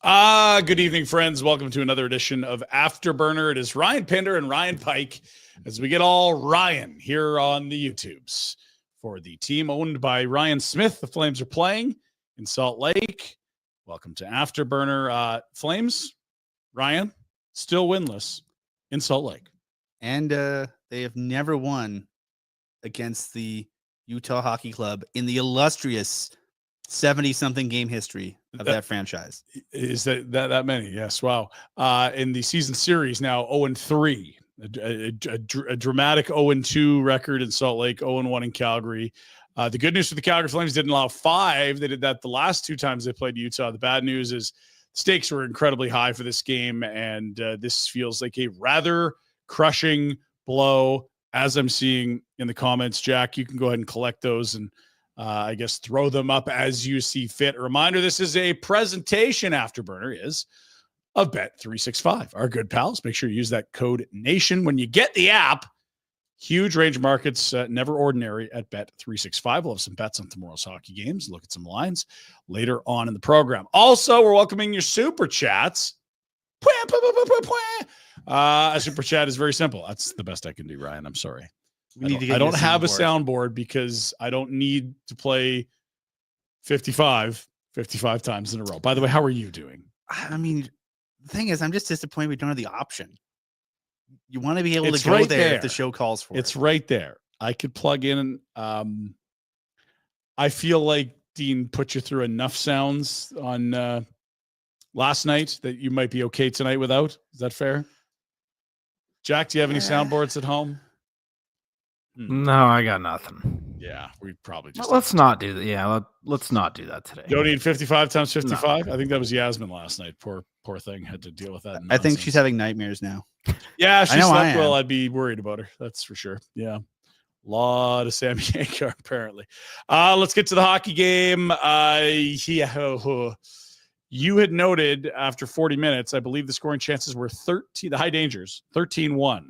Good evening, friends. Welcome to another edition of Afterburner. It is Ryan Pinder and Ryan Pike as we get all Ryan here on the YouTubes for the team owned by Ryan Smith. The Flames are playing in Salt Lake. Welcome to Afterburner. Flames, Ryan, still winless in Salt Lake. And they have never won against the Utah Hockey Club in the illustrious 70-something game history of that franchise. Is that many? Yes. Wow. In the season series now 0-3, a dramatic 0-2 record in Salt Lake, 0-1 in Calgary. The good news for the Calgary Flames, didn't allow 5. They did that the last 2 times they played Utah. The bad news is stakes were incredibly high for this game, and this feels like a rather crushing blow, as I'm seeing in the comments. Jack, you can go ahead and collect those and I guess throw them up as you see fit. A reminder, this is a presentation, Afterburner is, of Bet365. Our good pals, make sure you use that code NATION when you get the app. Huge range of markets, never ordinary at Bet365. We'll have some bets on tomorrow's hockey games, look at some lines later on in the program. Also, we're welcoming your super chats. A super chat is very simple. That's the best I can do, Ryan. I'm sorry. I don't have a soundboard because I don't need to play 55 times in a row. By the way, how are you doing? I mean, the thing is, I'm just disappointed we don't have the option. You want to be able to go there if the show calls for it. It's right there. I could plug in. I feel like Dean put you through enough sounds on last night that you might be okay tonight without. Is that fair? Jack, do you have any soundboards at home? No, I got nothing. Yeah, we probably just let's not do that. Yeah, let's not do that today. Don't need 55 times 55. No. I think that was Yasmin last night. Poor thing had to deal with that. I think she's having nightmares now. Yeah, she slept well. I'd be worried about her. That's for sure. Yeah, a lot of Sammy Yanker apparently. Let's get to the hockey game. You had noted after 40 minutes, I believe the scoring chances were 13. The high dangers 13-1.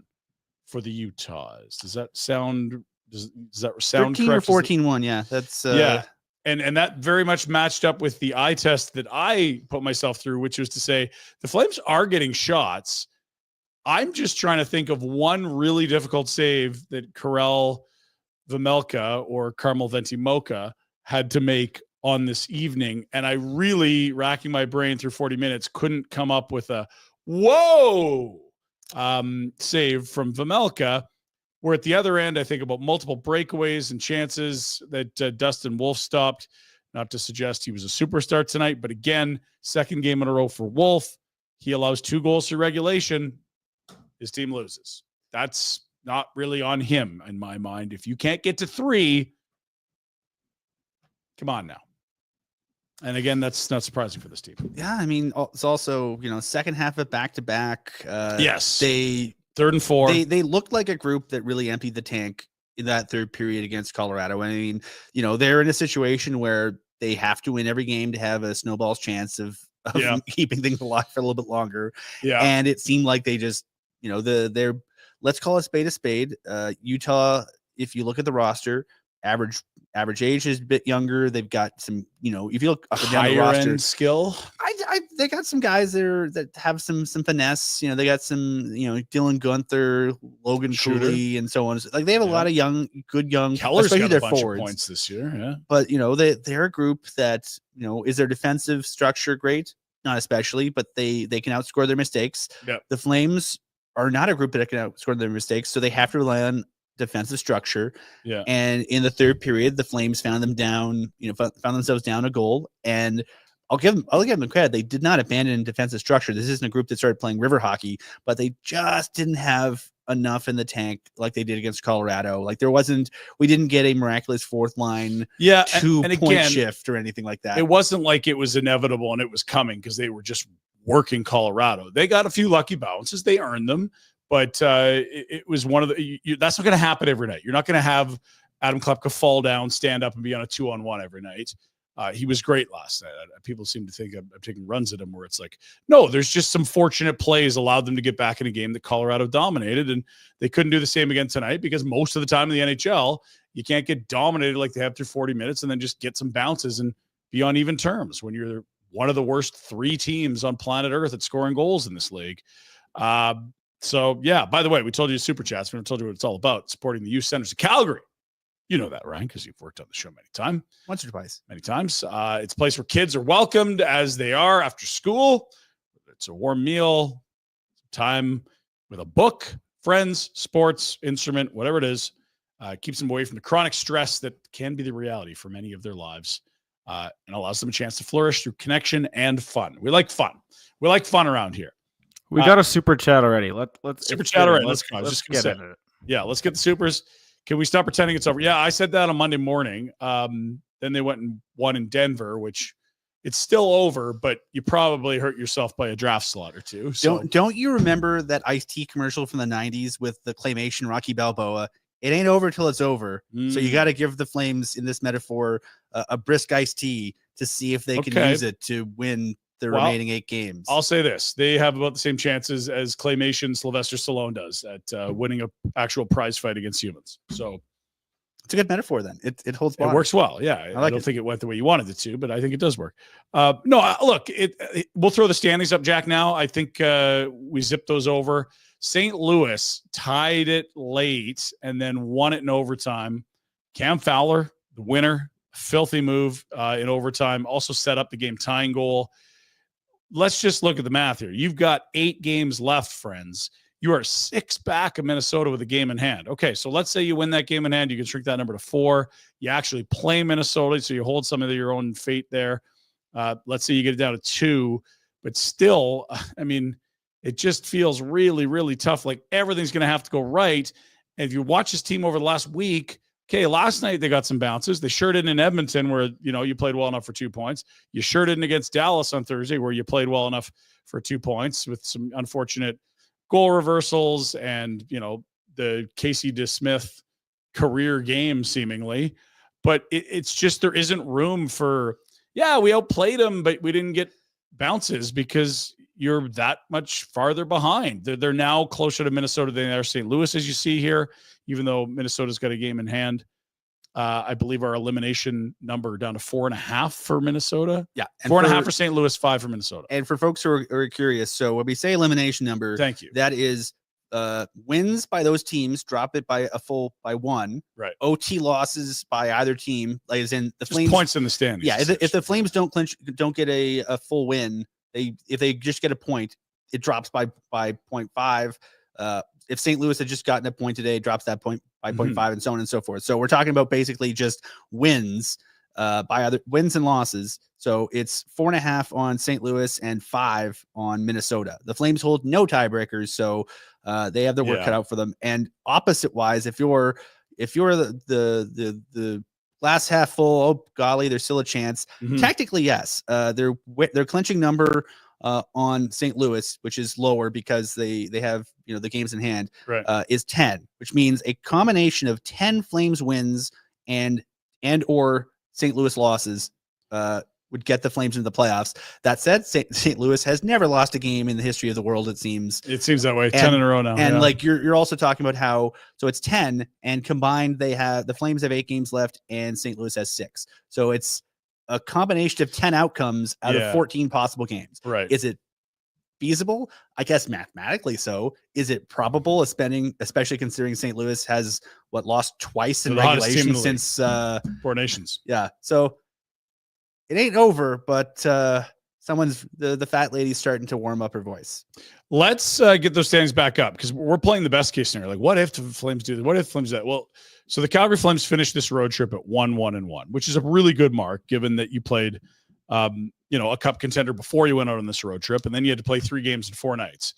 For the Utahs. Does that sound 13 correct? Or 14-1, yeah. That's yeah. And that very much matched up with the eye test that I put myself through, which was to say the Flames are getting shots. I'm just trying to think of one really difficult save that Karel Vejmelka or Carmel Ventimoka had to make on this evening. And I really, racking my brain through 40 minutes, couldn't come up with a whoa save from Vejmelka. We're at the other end. I think about multiple breakaways and chances that Dustin Wolf stopped. Not to suggest he was a superstar tonight, but again, second game in a row for Wolf. He allows 2 goals to regulation. His team loses. That's not really on him in my mind. If you can't get to 3, come on now. And again, that's not surprising for this team. Yeah, I mean, it's also, second half of back-to-back. Yes. They 3rd and 4. They looked like a group that really emptied the tank in that third period against Colorado. I mean, they're in a situation where they have to win every game to have a snowball's chance of keeping things alive for a little bit longer. Yeah. And it seemed like they just, they're let's call it a spade. Utah, if you look at the roster, average age is a bit younger. They've got some, if you look up and down the roster, end skill. They got some guys there that have some finesse. They got some, Dylan Gunther, Logan Cooley, and so on. Like they have a lot of good young. Keller's got a bunch of points this year. Yeah, but they're a group that is their defensive structure great? Not especially, but they can outscore their mistakes. Yep. The Flames are not a group that can outscore their mistakes, so they have to rely on defensive structure. Yeah. And in the third period, the Flames found themselves down a goal. And I'll give them credit. They did not abandon defensive structure. This isn't a group that started playing river hockey, but they just didn't have enough in the tank like they did against Colorado. Like we didn't get a miraculous fourth line 2-point shift or anything like that. It wasn't like it was inevitable and it was coming because they were just working Colorado. They got a few lucky bounces. They earned them. But it was one of that's not going to happen every night. You're not going to have Adam Klepka fall down, stand up, and be on a 2-on-1 every night. He was great last night. People seem to think I'm taking runs at him where it's like, no, there's just some fortunate plays allowed them to get back in a game that Colorado dominated, and they couldn't do the same again tonight because most of the time in the NHL, you can't get dominated like they have through 40 minutes and then just get some bounces and be on even terms when you're one of the worst 3 teams on planet Earth at scoring goals in this league. So, yeah, by the way, we told you Super Chats. We told you what it's all about, supporting the youth centers of Calgary. You know that, Ryan, because you've worked on the show once or twice. Many times. It's a place where kids are welcomed as they are after school. It's a warm meal, time with a book, friends, sports, instrument, whatever it is. Keeps them away from the chronic stress that can be the reality for many of their lives, and allows them a chance to flourish through connection and fun. We like fun. We like fun around here. We got a super chat already. Let's super chat already. Let's get it. Yeah, let's get the supers. Can we stop pretending it's over? Yeah, I said that on Monday morning. Then they went and won in Denver, which it's still over, but you probably hurt yourself by a draft slot or two. So don't you remember that Ice-T commercial from the 90s with the claymation Rocky Balboa? It ain't over till it's over. So you got to give the Flames, in this metaphor, a brisk Ice-T to see if they can use it to win the remaining 8 games. I'll say this. They have about the same chances as claymation Sylvester Stallone does at winning an actual prize fight against humans. So it's a good metaphor then. It holds water. It works well. Yeah. I don't think it went the way you wanted it to, but I think it does work. Look, we'll throw the standings up, Jack, now. I think we zipped those over. St. Louis tied it late and then won it in overtime. Cam Fowler, the winner, filthy move in overtime, also set up the game tying goal. Let's just look at the math here. You've got 8 games left, friends. You are 6 back of Minnesota with a game in hand. Okay, so let's say you win that game in hand. You can shrink that number to 4. You actually play Minnesota, so you hold some of your own fate there. Let's say you get it down to 2. But still, I mean, it just feels really, really tough. Like everything's going to have to go right. And if you watch this team over the last week, okay, last night they got some bounces. They sure didn't in Edmonton where, you played well enough for 2 points. You sure didn't against Dallas on Thursday where you played well enough for 2 points with some unfortunate goal reversals and, the Casey DeSmith career game seemingly. But it's just there isn't room for, we outplayed them, but we didn't get bounces because you're that much farther behind. They're now closer to Minnesota than they are St. Louis, as you see here, even though Minnesota's got a game in hand. I believe our elimination number down to 4.5 for Minnesota. Yeah. 4.5 for St. Louis, 5 for Minnesota. And for folks who are curious, so when we say elimination number, thank you. That is wins by those teams, drop it by 1. Right. OT losses by either team, like as in the Flames points in the standings. Yeah. If the Flames don't get a full win, if they just get a point, it drops by 0.5. If St. Louis had just gotten a point today, it drops that point by 0.5 and so on and so forth. So we're talking about basically just wins by other wins and losses. So it's 4.5 on St. Louis and 5 on Minnesota. The Flames hold no tiebreakers, so they have their work cut out for them. And opposite wise, if you're the glass half full, oh golly, there's still a chance. Technically, yes. Their clinching number on St. Louis, which is lower because they have the games in hand, is 10, which means a combination of 10 Flames wins and or St. Louis losses would get the Flames into the playoffs. That said, St. Louis has never lost a game in the history of the world. It seems that way. 10 in a row now. And like you're also talking about how it's 10 and combined the Flames have 8 games left and St. Louis has 6. So it's a combination of 10 outcomes out of 14 possible games. Right. Is it feasible? I guess mathematically so. Is it probable, especially considering St. Louis has lost twice in regulation since 4 Nations. Yeah. So it ain't over, but the fat lady's starting to warm up her voice. Let's get those standings back up because we're playing the best case scenario. Like, what if the Flames do that? What if the Flames do that? Well, so the Calgary Flames finished this road trip at 1-1-1, which is a really good mark given that you played, a cup contender before you went out on this road trip, and then you had to play 3 games in 4 nights,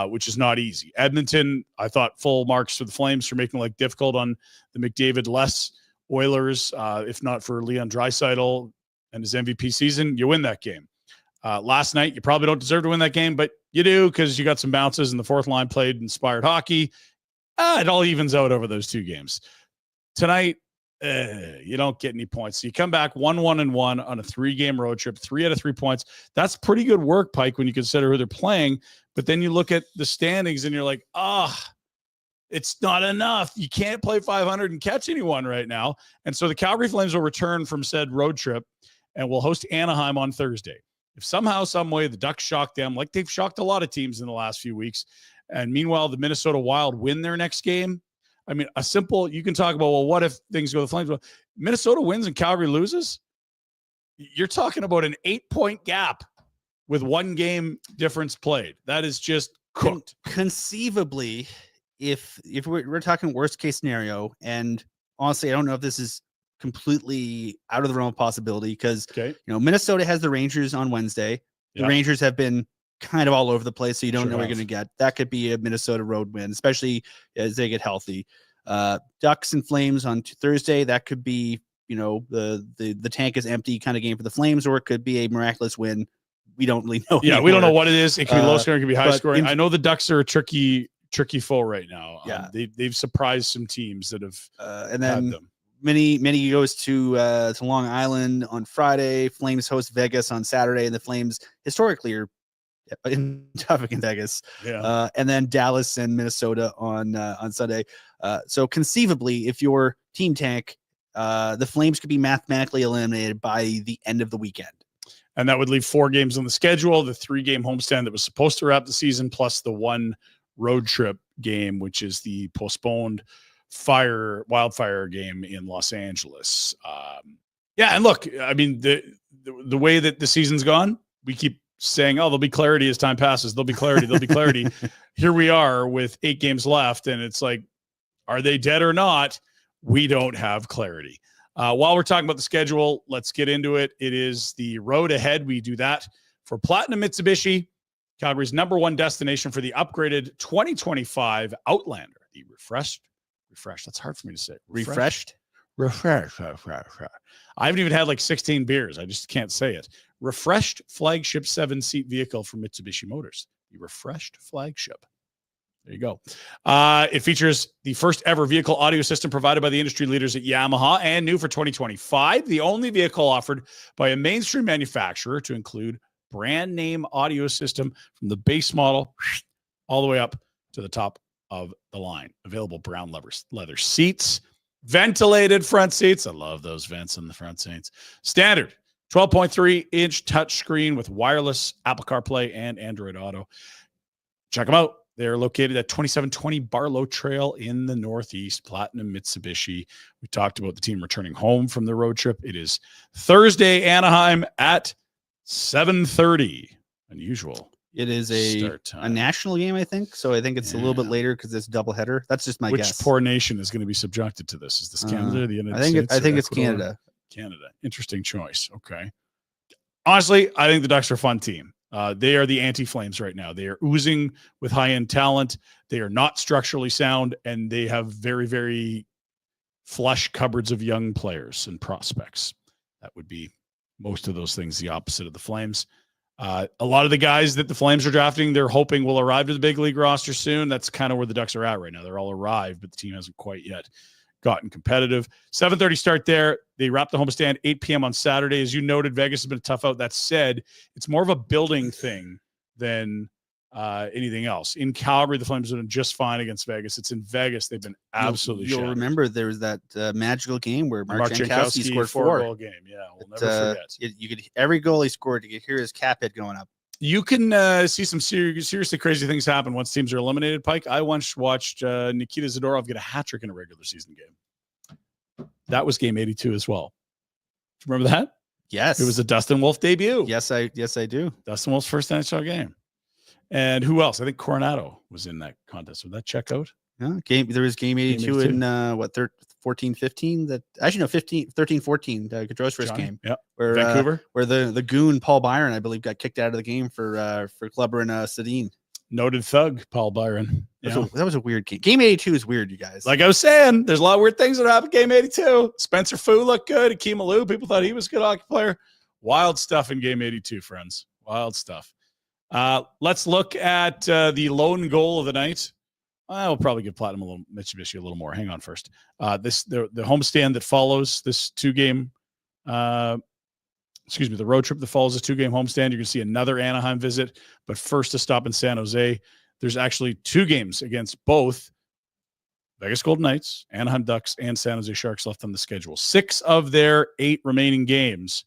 which is not easy. Edmonton, I thought full marks for the Flames for making life difficult on the McDavid-less Oilers. If not for Leon Draisaitl and his MVP season, you win that game. Last night, you probably don't deserve to win that game, but you do because you got some bounces and the fourth line played inspired hockey. It all evens out over those 2 games. Tonight, you don't get any points. So you come back 1-1-1 on a 3-game road trip, 3 out of 3 points. That's pretty good work, Pike, when you consider who they're playing. But then you look at the standings and you're like, it's not enough. You can't play 500 and catch anyone right now. And so the Calgary Flames will return from said road trip and will host Anaheim on Thursday. If somehow, some way, the Ducks shock them, like they've shocked a lot of teams in the last few weeks, and meanwhile, the Minnesota Wild win their next game, I mean, you can talk about, well, what if things go to the Flames? Well, Minnesota wins and Calgary loses. You're talking about an 8-point gap with 1 game difference played. That is just cooked. Conceivably, if we're talking worst case scenario, and honestly, I don't know if this is completely out of the realm of possibility because Minnesota has the Rangers on Wednesday. The Rangers have been kind of all over the place, so you don't know what you're going to get. That could be a Minnesota road win, especially as they get healthy. Ducks and Flames on Thursday. That could be, the tank is empty kind of game for the Flames, or it could be a miraculous win. We don't really know. Yeah, we don't know what it is. It could be low scoring, it could be high scoring. I know the Ducks are a tricky foe right now. Yeah, they've surprised some teams that have and then had them. Many goes to Long Island on Friday. Flames host Vegas on Saturday, and the Flames historically are tough in Vegas. Yeah. And then Dallas and Minnesota on Sunday. So conceivably, if your team tank, the Flames could be mathematically eliminated by the end of the weekend. And that would leave 4 games on the schedule, the 3-game homestand that was supposed to wrap the season, plus the 1 road trip game, which is the postponed wildfire game in Los Angeles. And look, I mean, the way that the season's gone, we keep saying, oh, there'll be clarity as time passes. There'll be clarity. Here we are with 8 games left, and it's like, are they dead or not? We don't have clarity. While we're talking about the schedule, let's get into it. It is the road ahead. We do that for Platinum Mitsubishi, Calgary's #1 destination for the upgraded 2025 Outlander, the refreshed. That's hard for me to say. Refreshed. I haven't even had like 16 beers. I just can't say it. Refreshed flagship 7-seat vehicle from Mitsubishi Motors. The refreshed flagship. There you go. It features the first ever vehicle audio system provided by the industry leaders at Yamaha, and new for 2025, the only vehicle offered by a mainstream manufacturer to include brand name audio system from the base model all the way up to the top of the line. Available brown leather seats, ventilated front seats. I love those vents in the front seats. Standard 12.3-inch touchscreen with wireless Apple CarPlay and Android Auto. Check them out. They're located at 2720 Barlow Trail in the Northeast. Platinum Mitsubishi. We talked about the team returning home from the road trip. It is Thursday, Anaheim at 7:30. Unusual. It is a national game, I think. So I think it's a little bit later because it's a doubleheader. That's just my guess. Which poor nation is going to be subjected to this? Is this Canada or the United States? I think it's Canada. Canada. Interesting choice. Okay. Honestly, I think the Ducks are a fun team. They are the anti-Flames right now. They are oozing with high-end talent. They are not structurally sound, and they have very, very flush cupboards of young players and prospects. That would be most of those things the opposite of the Flames. A lot of the guys that the Flames are drafting, they're hoping will arrive to the big league roster soon. That's kind of where the Ducks are at right now. They're all arrived, but the team hasn't quite yet gotten competitive. 7:30 start there. They wrap the homestand 8 p.m. on Saturday. As you noted, Vegas has been a tough out. That said, it's more of a building thing than anything else. In Calgary, the Flames have been just fine against Vegas. It's in Vegas. They've been absolutely You'll remember there was that magical game where Mark Jankowski scored 4-goal game. Yeah, we'll never forget. You could every goal he scored, you could hear his cap hit going up. You can see some seriously crazy things happen once teams are eliminated, Pike. I once watched Nikita Zadorov get a hat trick in a regular season game. That was game 82 as well. Do you remember that? Yes. It was a Dustin Wolf debut. Yes, I do. Dustin Wolf's first NHL game. And who else? I think Coronado was in that contest. Would that check out? Yeah, there was game 82 in 14-15 that actually no 13-14 Gaudreau's first game. Yeah. Where Vancouver, where the goon Paul Byron, I believe, got kicked out of the game for Clubber and Sedin. Noted thug Paul Byron. That was a weird game. Game 82 is weird, you guys. Like I was saying, there's a lot of weird things that happened. Game 82. Spencer Fu looked good. Akeem Alou, people thought he was a good hockey player. Wild stuff in game 82, friends. Wild stuff. Let's look at the lone goal of the night. We'll probably give Platinum Mitsubishi a little more. Hang on first. The homestand that follows this 2-game, the road trip that follows this 2-game homestand. You're going to see another Anaheim visit, but first a stop in San Jose. There's actually 2 games against both Vegas Golden Knights, Anaheim Ducks, and San Jose Sharks left on the schedule. 6 of their 8 remaining games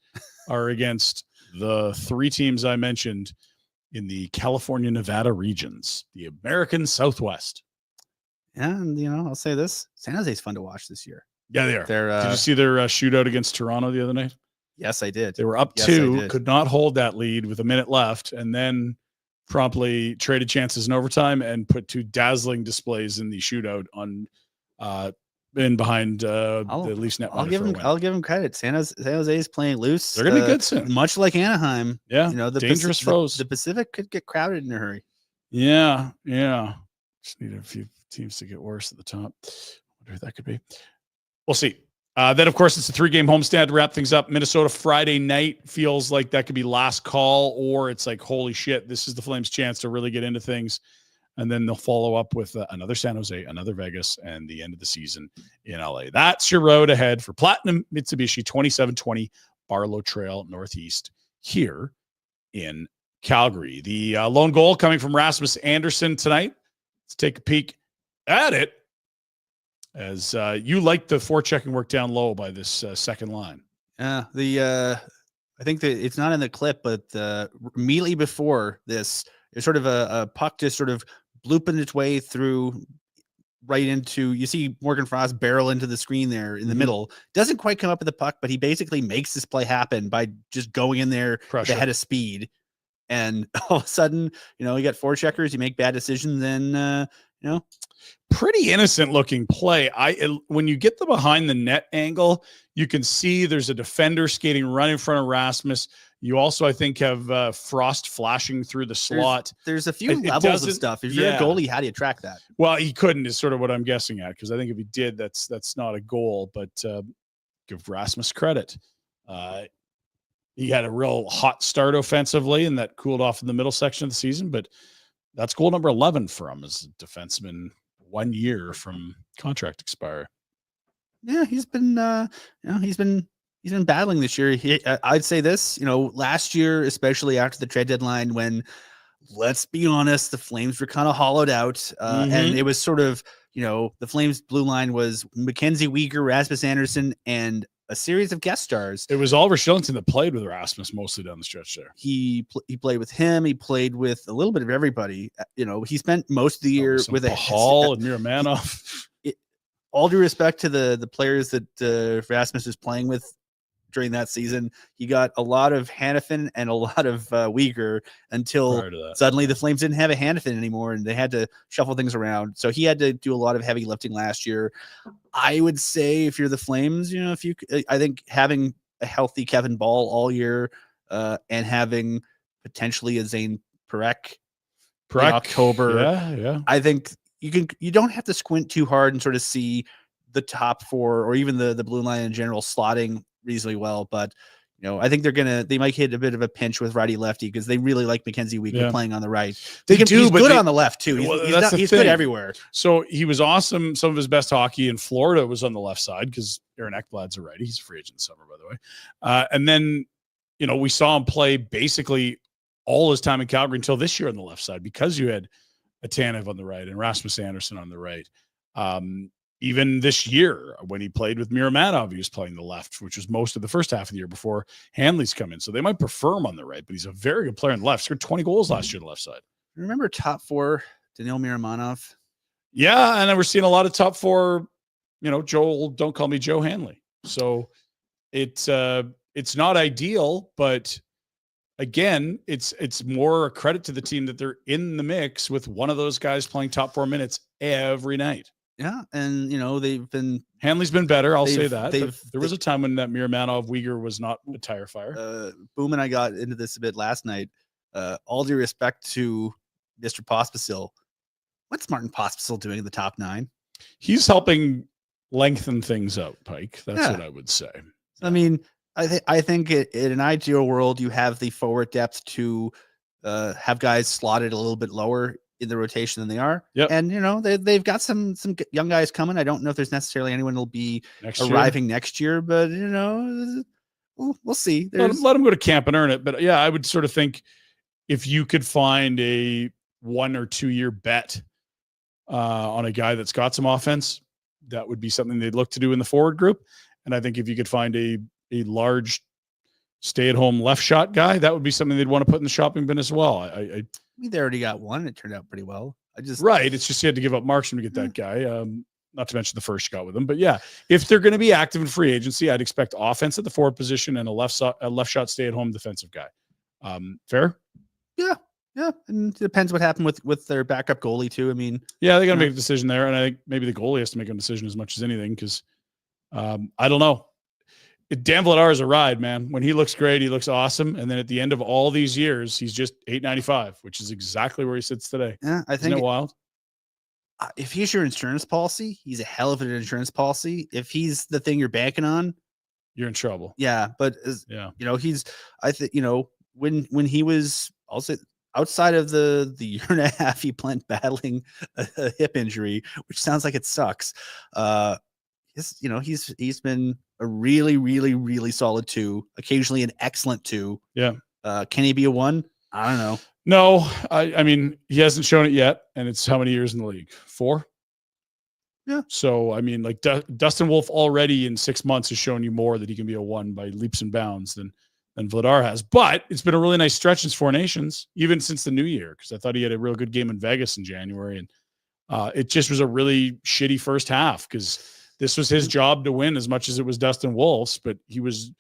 are against the three teams I mentioned in the California, Nevada regions, the American Southwest. And, I'll say this. San Jose's fun to watch this year. Yeah, they are. They're, Did you see their shootout against Toronto the other night? Yes, I did. They were up Yes, 2, could not hold that lead with a minute left, and then promptly traded chances in overtime and put 2 dazzling displays in the shootout on in behind the Leafs net. I'll give him credit. San Jose is playing loose. They're gonna be good soon, much like Anaheim. Yeah, the dangerous foes. The Pacific could get crowded in a hurry. Yeah. Just need a few teams to get worse at the top. Wonder who that could be. We'll see. Then, of course, it's a 3-game homestand to wrap things up. Minnesota Friday night feels like that could be last call, or it's like, holy shit, this is the Flames' chance to really get into things. And then they'll follow up with another San Jose, another Vegas, and the end of the season in LA. That's your road ahead for Platinum Mitsubishi 2720 Barlow Trail Northeast here in Calgary. The lone goal coming from Rasmus Andersson tonight. Let's take a peek at it. As you like the forechecking work down low by this second line. I think that it's not in the clip, but immediately before this, there's sort of a puck just sort of blooping its way through right into, you see Morgan Frost barrel into the screen there in the middle. Doesn't quite come up with the puck, but he basically makes this play happen by just going in there at the head of speed. And all of a sudden, you got forecheckers, you make bad decisions, and pretty innocent looking play. When you get the behind the net angle, you can see there's a defender skating right in front of Rasmus. You also, I think, have Frost flashing through the slot. There's a few levels of stuff. If you're a goalie, how do you track that? Well, he couldn't is sort of what I'm guessing at, because I think if he did, that's not a goal. But give Rasmus credit. He had a real hot start offensively, and that cooled off in the middle section of the season. But that's goal number 11 for him as a defenseman, 1 year from contract expire. Yeah, he's been battling this year. I'd say this, last year, especially after the trade deadline, when, let's be honest, the Flames were kind of hollowed out, and it was sort of, the Flames blue line was Mackenzie Weegar, Rasmus Andersson, and a series of guest stars. It was Oliver Shillington that played with Rasmus mostly down the stretch there. He played with him. He played with a little bit of everybody. He spent most of the year with Hall and Miramanov. All due respect to the players that Rasmus was playing with during that season, he got a lot of Hannafin and a lot of Weegar until suddenly the Flames didn't have a Hannafin anymore, and they had to shuffle things around. So he had to do a lot of heavy lifting last year. I would say if you're the Flames, I think having a healthy Kevin Ball all year and having potentially a Zayne P in October, yeah, I think you don't have to squint too hard and sort of see the top 4 or even the blue line in general slotting reasonably well, but I think they might hit a bit of a pinch with righty lefty because they really like Mackenzie Weegar playing on the right. He's good on the left too. He's good everywhere. So he was awesome. Some of his best hockey in Florida was on the left side because Aaron Ekblad's a righty. He's a free agent in summer, by the way. And then we saw him play basically all his time in Calgary until this year on the left side because you had a Tanev on the right and Rasmus Andersson on the right. Even this year, when he played with Miramanov, he was playing the left, which was most of the first half of the year before Hanley's come in. So they might prefer him on the right, but he's a very good player on the left. Scored 20 goals last year on the left side. Remember top 4, Daniil Miramanov? Yeah, and then we're seeing a lot of top 4, Joel, don't call me Joe Hanley. So it's not ideal, but again, it's more a credit to the team that they're in the mix with one of those guys playing top 4 minutes every night. Yeah, and Hanley's been better. I'll say that. There was a time when that Miramanov Weegar was not a tire fire. Boom and I got into this a bit last night. All due respect to Mr. Pospisl, what's Martin Pospisl doing in the top 9? He's helping lengthen things out, Pike. That's what I would say. I mean, I think in an ideal world, you have the forward depth to have guys slotted a little bit lower in the rotation than they are. Yep. And they've got some young guys coming. I don't know if there's necessarily anyone that'll be arriving next year, but we'll see. Let them go to camp and earn it. But yeah, I would sort of think if you could find a 1 or 2 year bet on a guy that's got some offense, that would be something they'd look to do in the forward group. And I think if you could find a large stay-at-home left shot guy, that would be something they'd want to put in the shopping bin as well. I mean, they already got one. It turned out pretty well. Right. It's just you had to give up Markstrom to get that guy. Not to mention the first you got with him. But yeah, if they're going to be active in free agency, I'd expect offense at the forward position and a left shot stay-at-home defensive guy. Fair? Yeah. Yeah. And it depends what happened with their backup goalie too. I mean, yeah, they got to make a decision there. And I think maybe the goalie has to make a decision as much as anything because I don't know. Dan Vladar is a ride, man. When he looks great, he looks awesome. And then at the end of all these years, he's just $8.95, which is exactly where he sits today. Yeah, I think Isn't it wild? If he's your insurance policy, he's a hell of an insurance policy. If he's the thing you're banking on, you're in trouble. Yeah, but yeah, I think when he was also outside of the year and a half he spent battling a hip injury, which sounds like it sucks. He's been a really, really, really solid 2, occasionally an excellent 2. Yeah. Can he be a 1? I don't know. No, I mean, he hasn't shown it yet. And it's how many years in the league? 4? Yeah. So, I mean, like Dustin Wolf already in 6 months has shown you more that he can be a 1 by leaps and bounds than Vladar has. But it's been a really nice stretch since 4 Nations, even since the new year, because I thought he had a real good game in Vegas in January. And it just was a really shitty first half because this was his job to win as much as it was Dustin Wolf's, but he was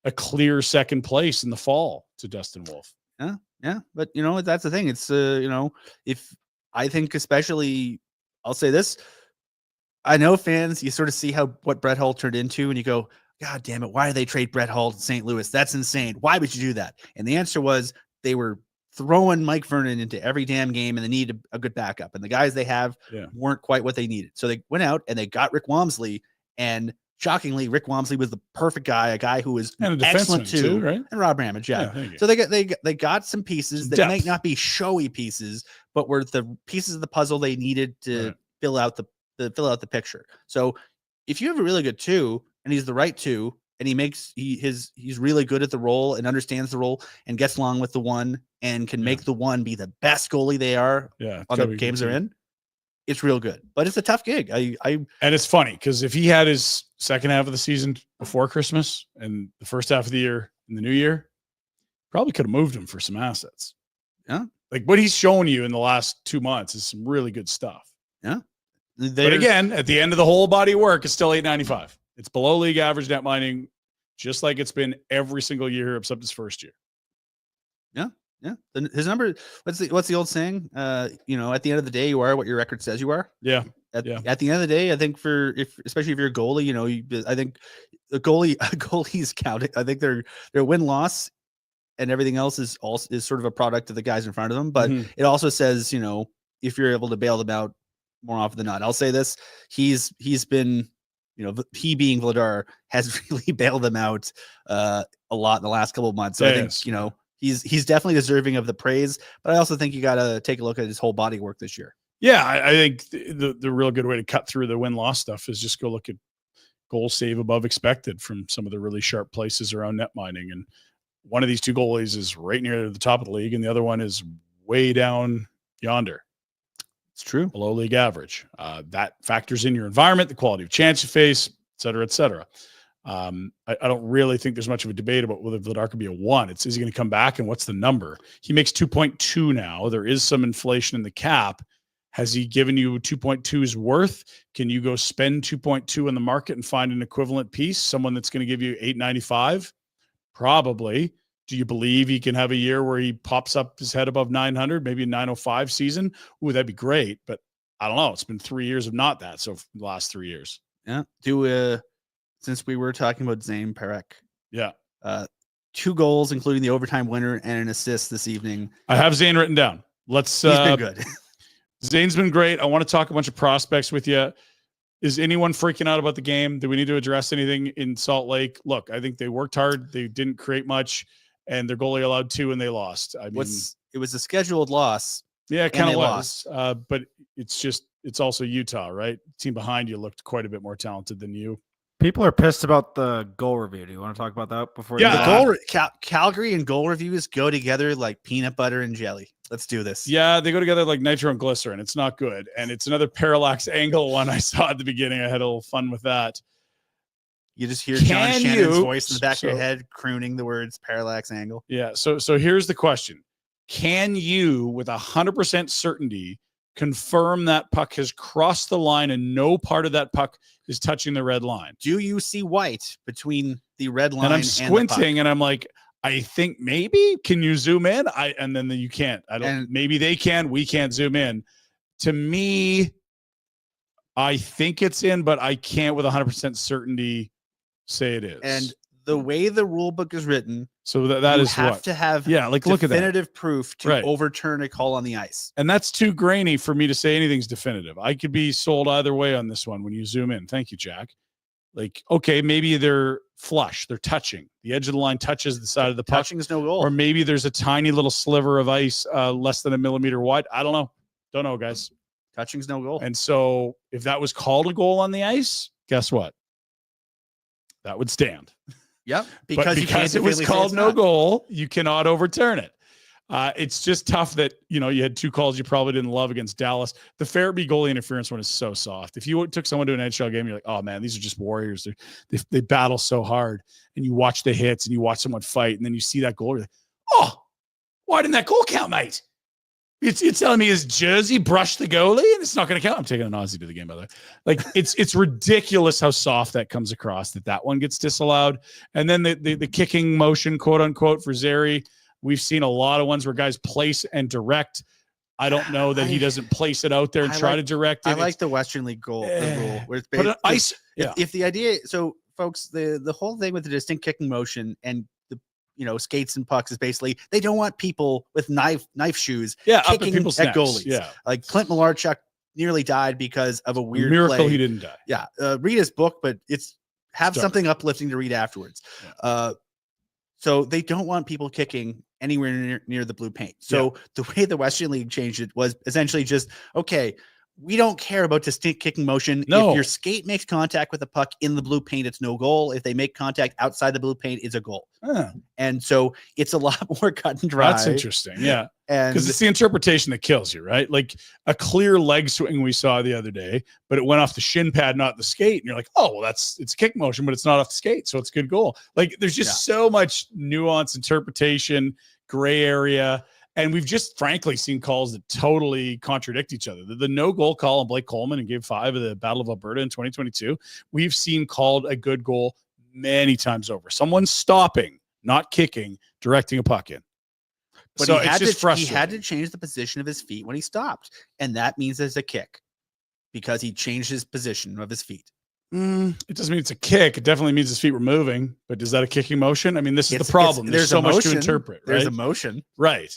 a clear second place in the fall to Dustin Wolf. Yeah. Yeah. But that's the thing. It's, if I think, especially, I'll say this, I know fans, you sort of see what Brett Hull turned into and you go, God damn it. Why did they trade Brett Hull to St. Louis? That's insane. Why would you do that? And the answer was they were throwing Mike Vernon into every damn game and they needed a good backup. And the guys they have weren't quite what they needed. So they went out and they got Rick Wamsley. And shockingly, Rick Wamsley was the perfect guy, a guy who was excellent too, right? And Rob Ramage. Yeah. So they got some pieces that might not be showy pieces, but were the pieces of the puzzle they needed to fill out the picture. So if you have a really good 2 and he's the right 2, and he's really good at the role and understands the role and gets along with the 1 and can make the 1 be the best goalie they are on the games they're in. It's real good, but it's a tough gig. And it's funny because if he had his second half of the season before Christmas and the first half of the year in the new year, probably could have moved him for some assets. Yeah. Like what he's shown you in the last 2 months is some really good stuff. Yeah. But again, at the end of the whole body of work, it's still $8.95. It's below league average net mining, just like it's been every single year except his first year. Yeah. Yeah. His number, what's the old saying? At the end of the day, you are what your record says you are. Yeah. At the end of the day, I think especially if you're a goalie, I think the goalies count. I think their win-loss and everything else is sort of a product of the guys in front of them. But it also says, if you're able to bail them out more often than not. I'll say this, he's been, he being Vladar has really bailed them out a lot in the last couple of months. So I think, he's definitely deserving of the praise, but I also think you got to take a look at his whole body work this year. Yeah. I think the real good way to cut through the win-loss stuff is just go look at goal save above expected from some of the really sharp places around net mining. And one of these 2 goalies is right near the top of the league. And the other one is way down yonder. It's true. Below league average. That factors in your environment, the quality of chance you face, et cetera, et cetera. I don't really think there's much of a debate about whether Vladar could be a 1. Is he going to come back and what's the number? He makes 2.2 now. There is some inflation in the cap. Has he given you 2.2's worth? Can you go spend 2.2 in the market and find an equivalent piece? Someone that's going to give you $8.95? Probably. Do you believe he can have a year where he pops up his head above 900, maybe a 905 season? Ooh, that'd be great. But I don't know. It's been 3 years of not that. So the last 3 years. Yeah. Since we were talking about Zayne P. Yeah. 2 goals, including the overtime winner and an assist this evening. I have Zayne written down. He's been good. Zayne's been great. I want to talk a bunch of prospects with you. Is anyone freaking out about the game? Do we need to address anything in Salt Lake? Look, I think they worked hard. They didn't create much, and their goalie allowed 2 and they lost. I mean, it was a scheduled loss. Yeah, it kind of was. But it's also Utah, right? The team behind you looked quite a bit more talented than you. People are pissed about the goal review. Do you want to talk about that before? Yeah, Calgary and goal reviews go together like peanut butter and jelly. Let's do this. Yeah, they go together like nitro and glycerin. It's not good. And it's another parallax angle one I saw at the beginning. I had a little fun with that. You just hear John Can Shannon's you- voice in the back of your so- head crooning the words parallax angle. Yeah. So here's the question. Can you, with 100% certainty, confirm that puck has crossed the line and no part of that puck is touching the red line? Do you see white between the red line And I'm the puck? squinting and I'm like, I think maybe. Can you zoom in? And then you can't. I don't. And- maybe they can. We can't zoom in. To me, I think it's in, but I can't with 100% certainty say it is. And the way the rule book is written, so that you is have what. to have Yeah, like look at that. definitive proof to Right. overturn a call on the ice. And that's too grainy for me to say anything's definitive. I could be sold either way on this one when you zoom in. Thank you, Jack. Like, okay, maybe they're flush, they're touching. The edge of the line touches the side of the puck. Touching is no goal. Or maybe there's a tiny little sliver of ice less than a millimeter wide. I don't know. Don't know, guys. Touching's no goal. And so if that was called a goal on the ice, guess what? That would stand. Yep. Because you can't it was definitively say called it's no not. goal, you cannot overturn it. It's just tough that, you had two calls you probably didn't love against Dallas. The Farabee goalie interference one is so soft. If you took someone to an NHL game, you're like, oh man, these are just warriors. They battle so hard. And you watch the hits and you watch someone fight and then you see that goal. You're like, oh, why didn't that goal count, mate? It's telling me his jersey brushed the goalie and it's not going to count. I'm taking an Aussie to the game, by the way. Like it's ridiculous how soft that comes across that one gets disallowed. And then the kicking motion, quote unquote, for Zary. We've seen a lot of ones where guys place and direct. I don't know that he doesn't place it out there and try to direct it. I like the Western League goal, the rule. Where it's Put an ice. Yeah. If the idea, so folks, the whole thing with the distinct kicking motion and the skates and pucks is basically they don't want people with knife shoes Up at kicking people's at necks. goalies. Yeah. Like Clint Malarchuk nearly died because of a weird miracle play. he didn't die. Yeah, read his book, but have Dark. something uplifting to read afterwards. Yeah. So they don't want people kicking anywhere near the blue paint. So the way the Western League changed it was essentially just, okay, we don't care about distinct kicking motion. No. If your skate makes contact with the puck in the blue paint, it's no goal. If they make contact outside the blue paint, it's a goal. And so it's a lot more cut and dry. That's interesting. Yeah. And Because it's the interpretation that kills you, right? Like a clear leg swing we saw the other day, but it went off the shin pad, not the skate. And you're like, oh, well, it's a kick motion, but it's not off the skate. So it's a good goal. Like there's just so much nuance, interpretation, gray area. And we've just frankly seen calls that totally contradict each other. The no goal call on Blake Coleman in Game 5 of the Battle of Alberta in 2022, we've seen called a good goal many times over. Someone stopping, not kicking, directing a puck in. But So he it's had just he frustrating. had to change the position of his feet when he stopped. And that means there's a kick because he changed his position of his feet. It doesn't mean it's a kick. It definitely means his feet were moving. But is that a kicking motion? I mean, this is the problem. There's so much to interpret. Right? There's a motion. Right.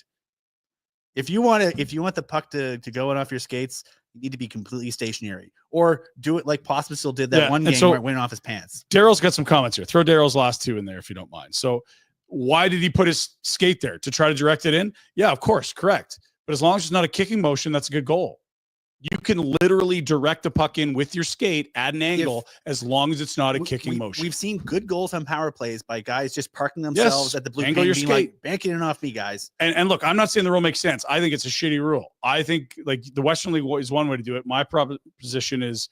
If you want the puck to go in off your skates, you need to be completely stationary, or do it like Pospisl did that one game where it went off his pants. Daryl's got some comments here. Throw Daryl's last two in there if you don't mind. So, why did he put his skate there to try to direct it in? Yeah, of course, correct. But as long as it's not a kicking motion, that's a good goal. You can literally direct the puck in with your skate at an angle as long as it's not a kicking motion. We've seen good goals on power plays by guys just parking themselves at the blue angle paint, your being skate. like, banking it off me, guys. And look, I'm not saying the rule makes sense. I think it's a shitty rule. I think like the Western League is one way to do it. My proposition is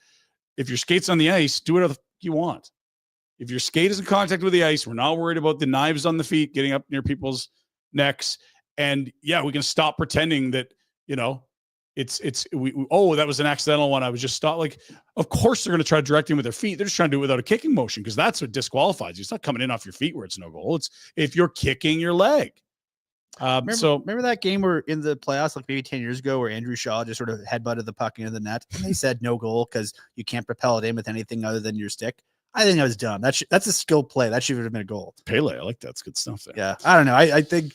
if your skate's on the ice, do whatever you want. If your skate is in contact with the ice, we're not worried about the knives on the feet getting up near people's necks. And yeah, we can stop pretending that, that was an accidental one. I was just stopped. Like, of course they're going to try directing with their feet. They're just trying to do it without a kicking motion because that's what disqualifies you. It's not coming in off your feet where it's no goal. It's if you're kicking your leg. Remember that game where in the playoffs, like maybe 10 years ago, where Andrew Shaw just sort of headbutted the puck into the net and they said no goal because you can't propel it in with anything other than your stick. I think that was dumb. That's a skill play. That should have been a goal. Pele, I like that. It's good stuff there. Yeah. I don't know. I think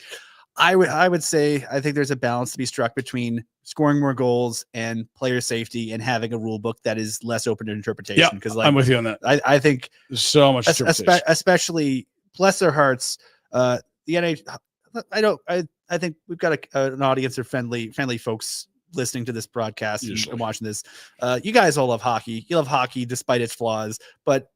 I would say I think there's a balance to be struck between scoring more goals and player safety and having a rule book that is less open to interpretation. Yeah, because I'm with you on that. I think There's so much interpretation. especially bless their hearts. The NHL, I think we've got an audience of friendly folks listening to this broadcast and watching this. You guys all love hockey. You love hockey despite its flaws, but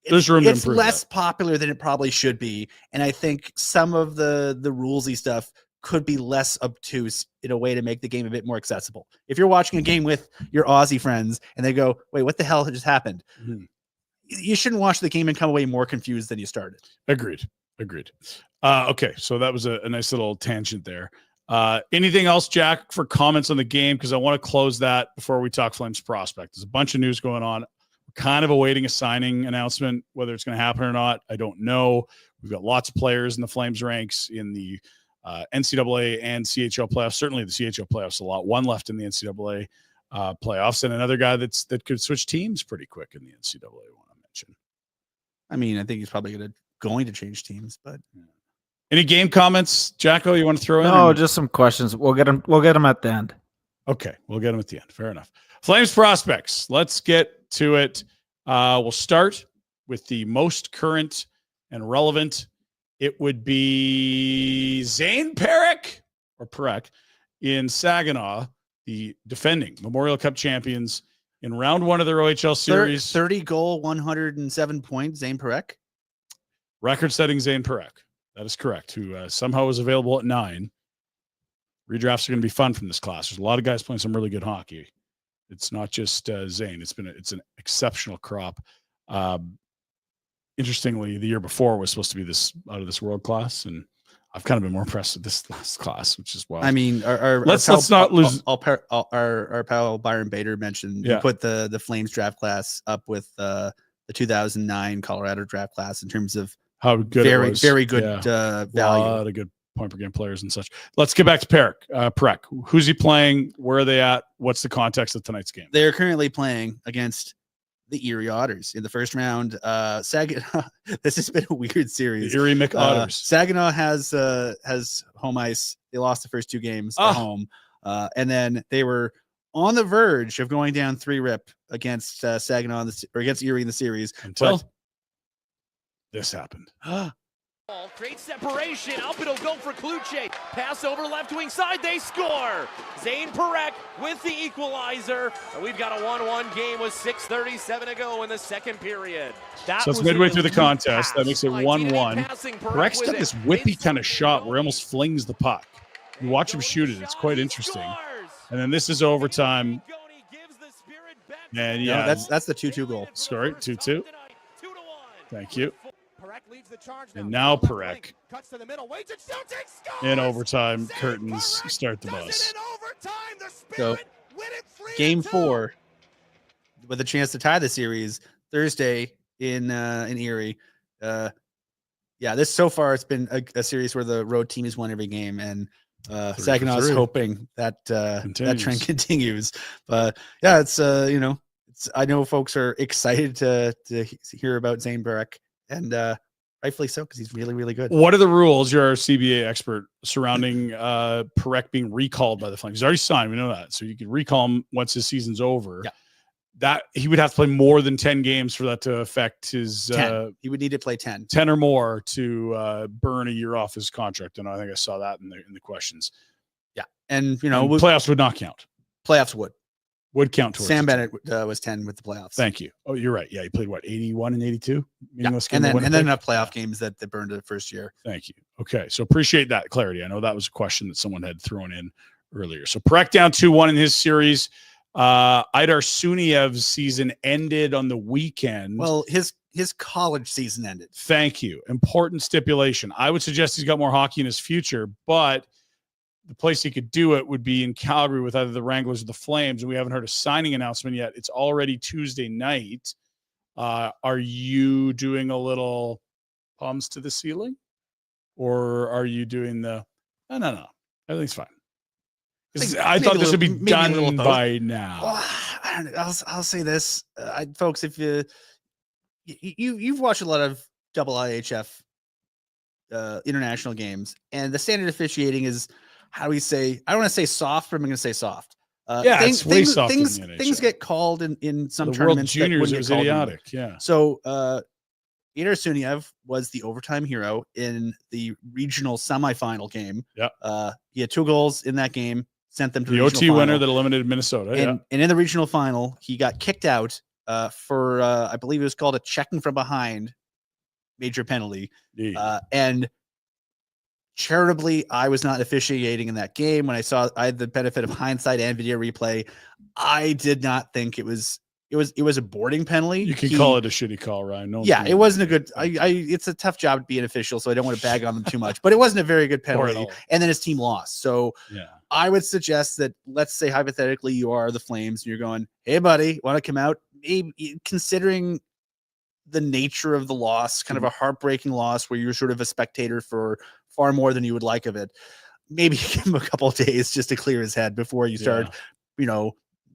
there's room to improve. Less popular than it probably should be. And I think some of the rulesy stuff could be less obtuse in a way to make the game a bit more accessible. If you're watching a game with your Aussie friends and they go, wait, what the hell just happened? Mm-hmm. you shouldn't watch the game and come away more confused than you started. Agreed. Okay, so that was a nice little tangent there. Anything else, Jack, for comments on the game? Because I want to close that before we talk Flames prospect. There's a bunch of news going on. We're kind of awaiting a signing announcement. Whether it's going to happen or not, I don't know. We've got lots of players in the Flames ranks in the NCAA and CHL playoffs. Certainly the CHL playoffs a lot. One left in the NCAA playoffs, and another guy that could switch teams pretty quick in the NCAA. I want to mention. I mean, I think he's probably going to change teams, but any game comments, Jacko? You want to throw in? No, just some questions. We'll get them at the end. Okay, we'll get them at the end. Fair enough. Flames prospects. Let's get to it. We'll start with the most current and relevant. It would be Zayne Perek in Saginaw, the defending Memorial Cup champions in round one of their OHL series. 30 goal, 107 points, Zayne Perek. Record-setting Zayne Perek. That is correct, who somehow was available at 9. Redrafts are going to be fun from this class. There's a lot of guys playing some really good hockey. It's not just Zayne. It's an exceptional crop. Interestingly, the year before was supposed to be this out of this world class, and I've kind of been more impressed with this last class, which is wild. I mean, let's not lose. Our pal Byron Bader mentioned he put the Flames draft class up with the 2009 Colorado draft class in terms of how good very good value. A lot of good point per game players and such. Let's get back to Perek. Who's he playing? Where are they at? What's the context of tonight's game? They're currently playing against the Erie Otters in the first round. Saginaw. This has been a weird series. The Erie Otters. Saginaw has home ice. They lost the first 2 games at home, and then they were on the verge of going down 3-rip against Saginaw or against Erie in the series until this happened. Great separation. Up it'll go for Kluche. Pass over left wing side. They score. Zayne Perek with the equalizer. And we've got a 1-1 game with 6:37 to go in the second period. So it's midway through the contest. That makes it 1-1. Perek's got this whippy kind of shot where he almost flings the puck. You watch him shoot it. It's quite interesting. And then this is overtime. And that's the 2-2 goal. Sorry, 2-2. Thank you. And now Perek in overtime curtains start the bus. So game 4 with a chance to tie the series Thursday in Erie. This so far it's been a series where the road team has won every game, and Saginaw is hoping that that trend continues. But it's I know folks are excited to hear about Zayne Perek, and rightfully so, because he's really, really good. What are the rules? You're our CBA expert surrounding Perek being recalled by the Flames. He's already signed. We know that. So you can recall him once his season's over. Yeah. That he would have to play more than 10 games for that to affect his 10. He would need to play 10 or more to burn a year off his contract. And I think I saw that in the questions. Yeah. And playoffs would not count. Playoffs would count towards Sam Bennett was 10 with the playoffs. Thank you. Oh, you're right. Yeah, he played 81 and 82. Yeah. And then enough playoff games that they burned the first year. Thank you. Okay, so appreciate that clarity. I know that was a question that someone had thrown in earlier. So Perek down 2-1 in his series. Idar Suniev's season ended on the weekend. Well, his college season ended. Thank you. Important stipulation. I would suggest he's got more hockey in his future, but the place he could do it would be in Calgary with either the Wranglers or the Flames, and we haven't heard a signing announcement yet. It's already Tuesday night. Are you doing a little palms to the ceiling, or are you doing the no? Everything's fine. I thought this would be done by now. Well, I'll say this, folks. If you've watched a lot of IIHF international games, and the standard officiating is, how do we say? I don't want to say soft, but I'm going to say soft. It's way softer than the NHL. Things get called in some the tournaments. World Juniors, it was idiotic. Yeah. So Idar Suniev was the overtime hero in the regional semifinal game. Yeah. He had 2 goals in that game. Sent them to the OT winner that eliminated Minnesota. And in the regional final, he got kicked out for I believe it was called a checking from behind major penalty. And charitably, I was not officiating in that game. When I had the benefit of hindsight and video replay, I did not think it was it was a boarding penalty. You can call it a shitty call, Ryan. No, yeah, it wasn't a good. It's a tough job to be an official, so I don't want to bag on them too much. But it wasn't a very good penalty, and then his team lost. So yeah, I would suggest that, let's say hypothetically you are the Flames and you're going, hey buddy, want to come out? Maybe considering the nature of the loss, kind of a heartbreaking loss where you're sort of a spectator for far more than you would like of it. Maybe give him a couple of days just to clear his head before you start,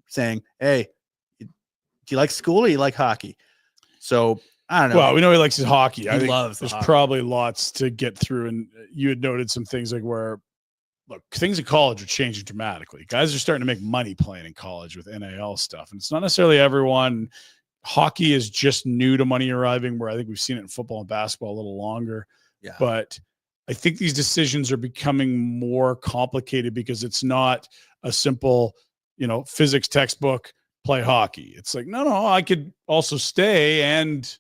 saying, hey, do you like school or you like hockey? So I don't know. Well, we know he likes his hockey. I think loves there's hockey. probably lots to get through. And you had noted some things like where, look, things in college are changing dramatically. Guys are starting to make money playing in college with NIL stuff. And it's not necessarily everyone. Hockey is just new to money arriving, where I think we've seen it in football and basketball a little longer. Yeah. But I think these decisions are becoming more complicated because it's not a simple, physics textbook, play hockey. It's like, no, I could also stay and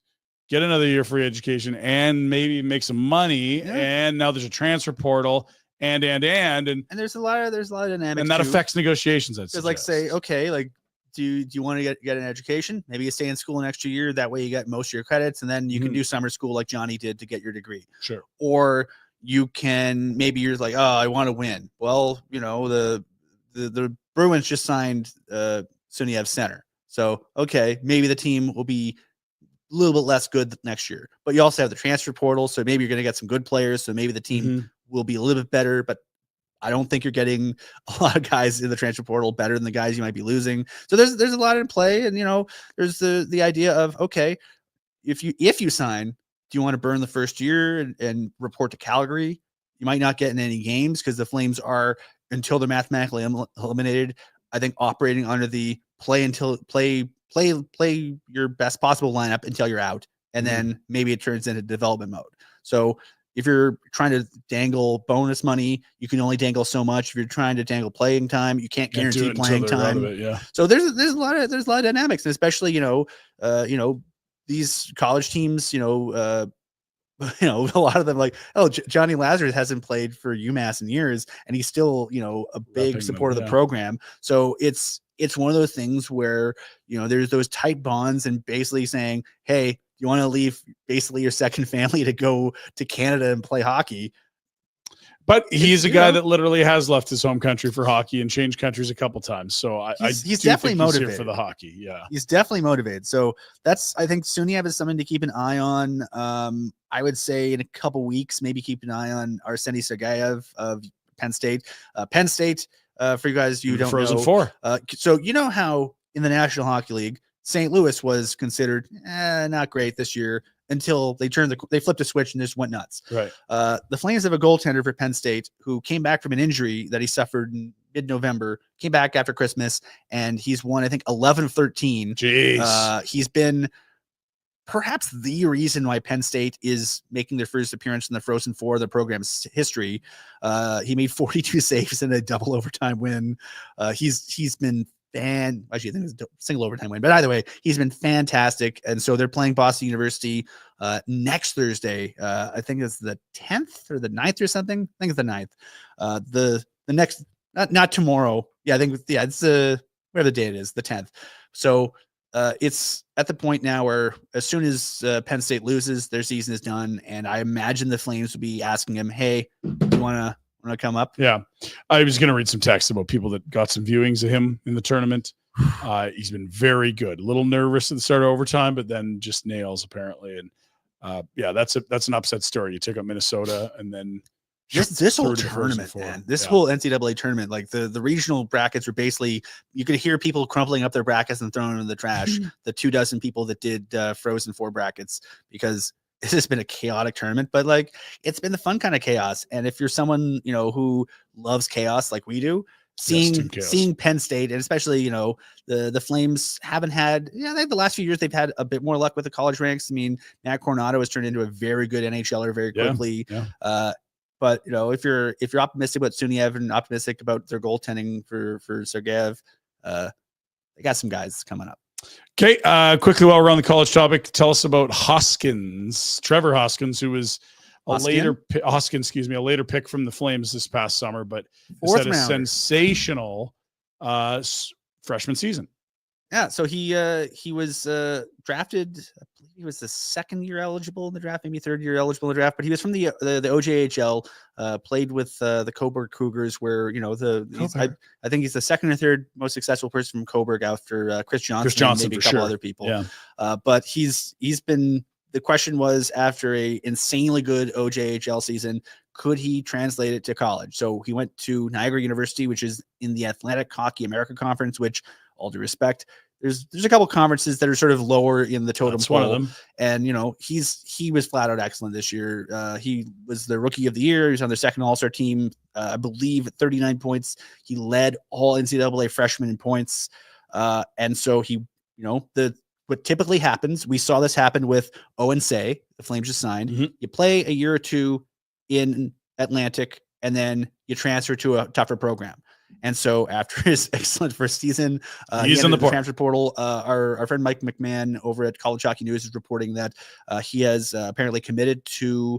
get another year free education and maybe make some money. Yeah. And now there's a transfer portal and there's a lot of dynamics, and that affects negotiations. That's like, say, okay, like, do you want to get an education? Maybe you stay in school an extra year. That way you get most of your credits, and then you can do summer school like Johnny did to get your degree. Sure. Or you can, maybe you're like, oh, I want to win. Well, the Bruins just signed Suniev center. So, okay, maybe the team will be a little bit less good next year. But you also have the transfer portal, so maybe you're going to get some good players. So maybe the team will be a little bit better, but I don't think you're getting a lot of guys in the transfer portal better than the guys you might be losing. So there's a lot in play, and there's the idea of, okay, if you sign, do you want to burn the first year and report to Calgary? You might not get in any games because the Flames are, until they're mathematically eliminated, I think operating under the play your best possible lineup until you're out, and then maybe it turns into development mode. So if you're trying to dangle bonus money, you can only dangle so much. If you're trying to dangle playing time, you can't guarantee playing time. So there's a lot of dynamics, and especially these college teams, a lot of them, like, oh, Johnny Lazarus hasn't played for UMass in years, and he's still a big supporter of the program. So it's one of those things where there's those tight bonds, and basically saying, hey, you want to leave basically your second family to go to Canada and play hockey. But he's a guy that literally has left his home country for hockey and changed countries a couple times. So he's definitely motivated. He's here for the hockey. Yeah, he's definitely motivated. So I think Suniev is something to keep an eye on. I would say in a couple weeks, maybe keep an eye on Arseny Sergeyev of Penn State. Penn State, for you guys you don't Frozen know. Four. So how in the National Hockey League, St. Louis was considered not great this year until they flipped a switch and just went nuts. Right. The Flames have a goaltender for Penn State who came back from an injury that he suffered in mid-November, came back after Christmas, and he's won, I think, 11 of 13. Jeez. He's been perhaps the reason why Penn State is making their first appearance in the Frozen Four of the program's history. He made 42 saves in a double overtime win. He's been actually, I think it was a single overtime win, but either way, he's been fantastic. And so they're playing Boston University next Thursday. I think it's the 10th or the 9th or something. I think it's the 9th. The next, not tomorrow. Yeah, I think it's whatever the date it is, the 10th. So it's at the point now where as soon as Penn State loses, their season is done. And I imagine the Flames will be asking him, hey, you want to come up? Yeah. I was going to read some text about people that got some viewings of him in the tournament. He's been very good. A little nervous at the start of overtime, but then just nails apparently. And that's an upset story. You take up Minnesota and then this whole tournament, man, whole NCAA tournament, like the regional brackets were basically, you could hear people crumpling up their brackets and throwing them in the trash. The 24 people that did Frozen Four brackets, because this has been a chaotic tournament, but like it's been the fun kind of chaos. And if you're someone, who loves chaos like we do, seeing Penn State, and especially, the Flames haven't had, I think the last few years they've had a bit more luck with the college ranks. I mean, Matt Coronado has turned into a very good NHLer very quickly. Yeah. But if you're optimistic about Suniev and optimistic about their goaltending for Sergeyev, they got some guys coming up. Okay, quickly while we're on the college topic, tell us about Trevor Hoskins, who was a later pick from the Flames this past summer, but has had a sensational freshman season. Yeah, so he was drafted. I believe he was the second year eligible in the draft, maybe third year eligible in the draft. But he was from the OJHL. Played with the Coburg Cougars, where I think he's the second or third most successful person from Coburg after Chris Johnson, and maybe a couple other people. Yeah. But he's been. The question was, after a insanely good OJHL season, could he translate it to college? So he went to Niagara University, which is in the Atlantic Hockey America Conference, which, all due respect, there's a couple conferences that are sort of lower in the totem pole. One of them. And, he was flat out excellent this year. He was the rookie of the year. He was on their second all-star team, I believe, at 39 points. He led all NCAA freshmen in points. And so he, what typically happens, we saw this happen with Owen Say, the Flames just signed. Mm-hmm. You play a year or two in Atlantic, and then you transfer to a tougher program. And so after his excellent first season, he's in the transfer portal. Our friend Mike McMahon over at College Hockey News is reporting that he has apparently committed to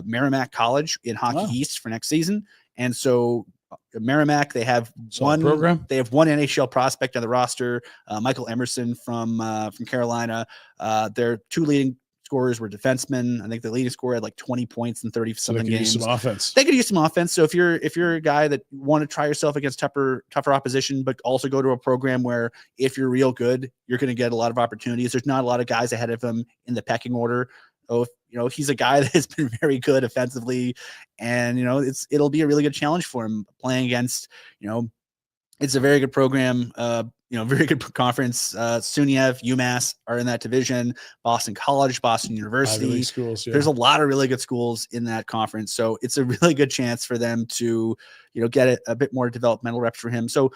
Merrimack College in Hockey East for next season. And so Merrimack, they have one NHL prospect on the roster, Michael Emerson from Carolina. Their two leading scorers were defensemen. I think the leading scorer had like 20 points in 30 something games. Use some offense. They could use some offense. So if you're a guy that want to try yourself against tougher opposition, but also go to a program where if you're real good, you're going to get a lot of opportunities. There's not a lot of guys ahead of him in the pecking order. So he's a guy that has been very good offensively, and it'll be a really good challenge for him playing against. It's a very good program. Very good conference. SUNY, UMass are in that division. Boston College, Boston University. Schools, yeah. There's a lot of really good schools in that conference, so it's a really good chance for them to, get a bit more developmental reps for him. So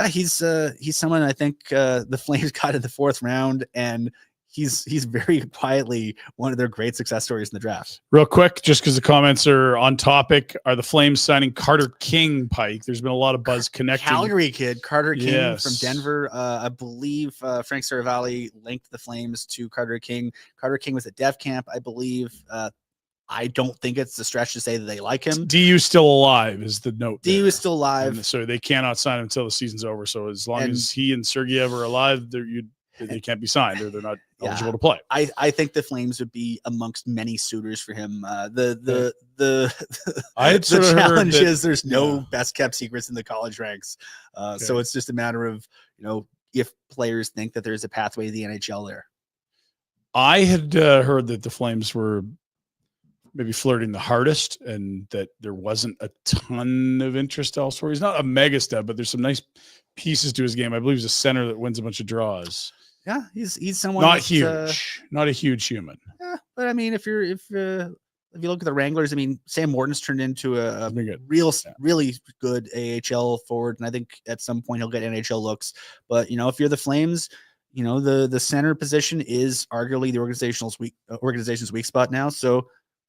he's someone I think the Flames got in the fourth round, and he's very quietly one of their great success stories in the draft. Real quick, just because the comments are on topic, are the Flames signing Carter King, Pike? There's been a lot of buzz connecting. Calgary kid, Carter King, yes, from Denver. I believe Frank Seravalli linked the Flames to Carter King. Carter King was at Dev Camp, I believe. I don't think it's a stretch to say that they like him. DU's still alive is the note. DU is still alive. And so they cannot sign him until the season's over. So as long as he and Sergeyev are alive, they can't be signed, or they're not eligible to play. I think the Flames would be amongst many suitors for him. The challenge is there's no best kept secrets in the college ranks. So it's just a matter of, if players think that there's a pathway to the NHL there. I had heard that the Flames were maybe flirting the hardest, and that there wasn't a ton of interest elsewhere. He's not a mega stud, but there's some nice pieces to his game. I believe he's a center that wins a bunch of draws. Yeah, he's someone not huge, not a huge human. Yeah, but I mean, if you look at the Wranglers, I mean, Sam Morton's turned into a really good AHL forward, and I think at some point he'll get NHL looks. But if you're the Flames, the center position is arguably the organization's weak spot now. So,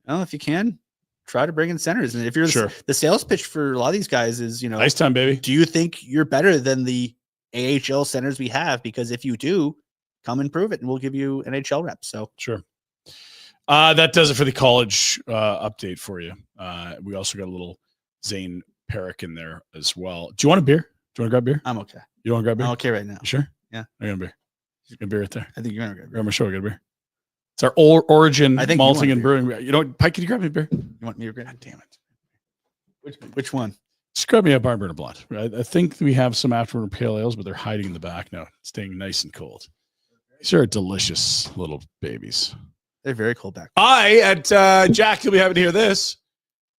if you can, try to bring in centers. And if you're the sales pitch for a lot of these guys is, ice time, baby. Do you think you're better than the AHL centers we have? Because if you do, come and prove it, and we'll give you NHL reps. So sure. That does it for the college update for you. We also got a little Zayne P in there as well. Do you want a beer? Do you want to grab beer? I'm okay. You want to grab beer? I'm okay right now. You sure? Yeah. I got a beer. Got a beer right there. I think you're going to grab beer. I'm going to show you a beer. It's our origin malting and brewing. Pike, can you grab me a beer? You want me to grab? God damn it. Which one? Just grab me a Barn Burner Blonde. I think we have some Afterburner Pale Ales, but they're hiding in the back now, staying nice and cold. These are delicious little babies. They're very cold back. Jack, you'll be happy to hear this.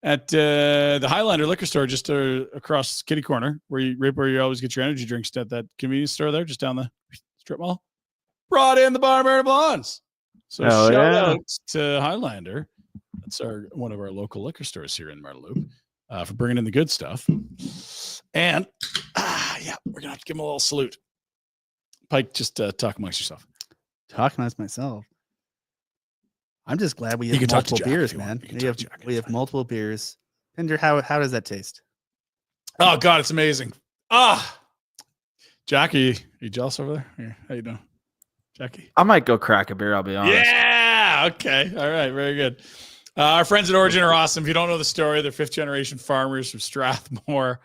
At the Highlander liquor store, just across Kitty Corner, where you always get your energy drinks at that convenience store there, just down the strip mall. Brought in the Barn Burner Blondes. So shout out to Highlander. That's one of our local liquor stores here in Marloop for bringing in the good stuff. And we're gonna have to give them a little salute. Pike, just talk amongst yourself. Talk amongst myself. I'm just glad we have multiple beers, man. We have multiple beers. Pinder, how does that taste? Oh God, it's amazing. Jackie, are you jealous over there? Here, how you doing, Jackie? I might go crack a beer, I'll be honest. Yeah. Okay. All right. Very good. Our friends at Origin are awesome. If you don't know the story, they're fifth generation farmers from Strathmore.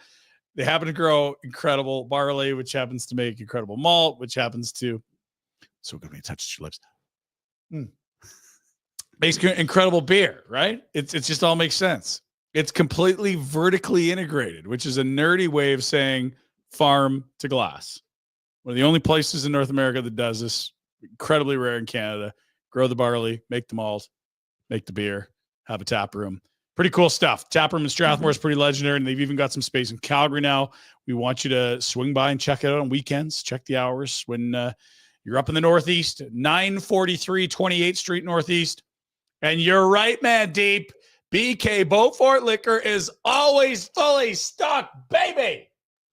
They happen to grow incredible barley, which happens to make incredible malt, which happens to so good when you touch your lips. Makes incredible beer, right? It just all makes sense. It's completely vertically integrated, which is a nerdy way of saying farm to glass. One of the only places in North America that does this. Incredibly rare in Canada. Grow the barley, make the malt, make the beer, have a tap room. Pretty cool stuff. Tap room in Strathmore is pretty legendary, and they've even got some space in Calgary now. We want you to swing by and check it out on weekends. Check the hours when you're up in the Northeast, 943 28th Street Northeast. And you're right, man, Deep. BK Beaufort Liquor is always fully stocked, baby.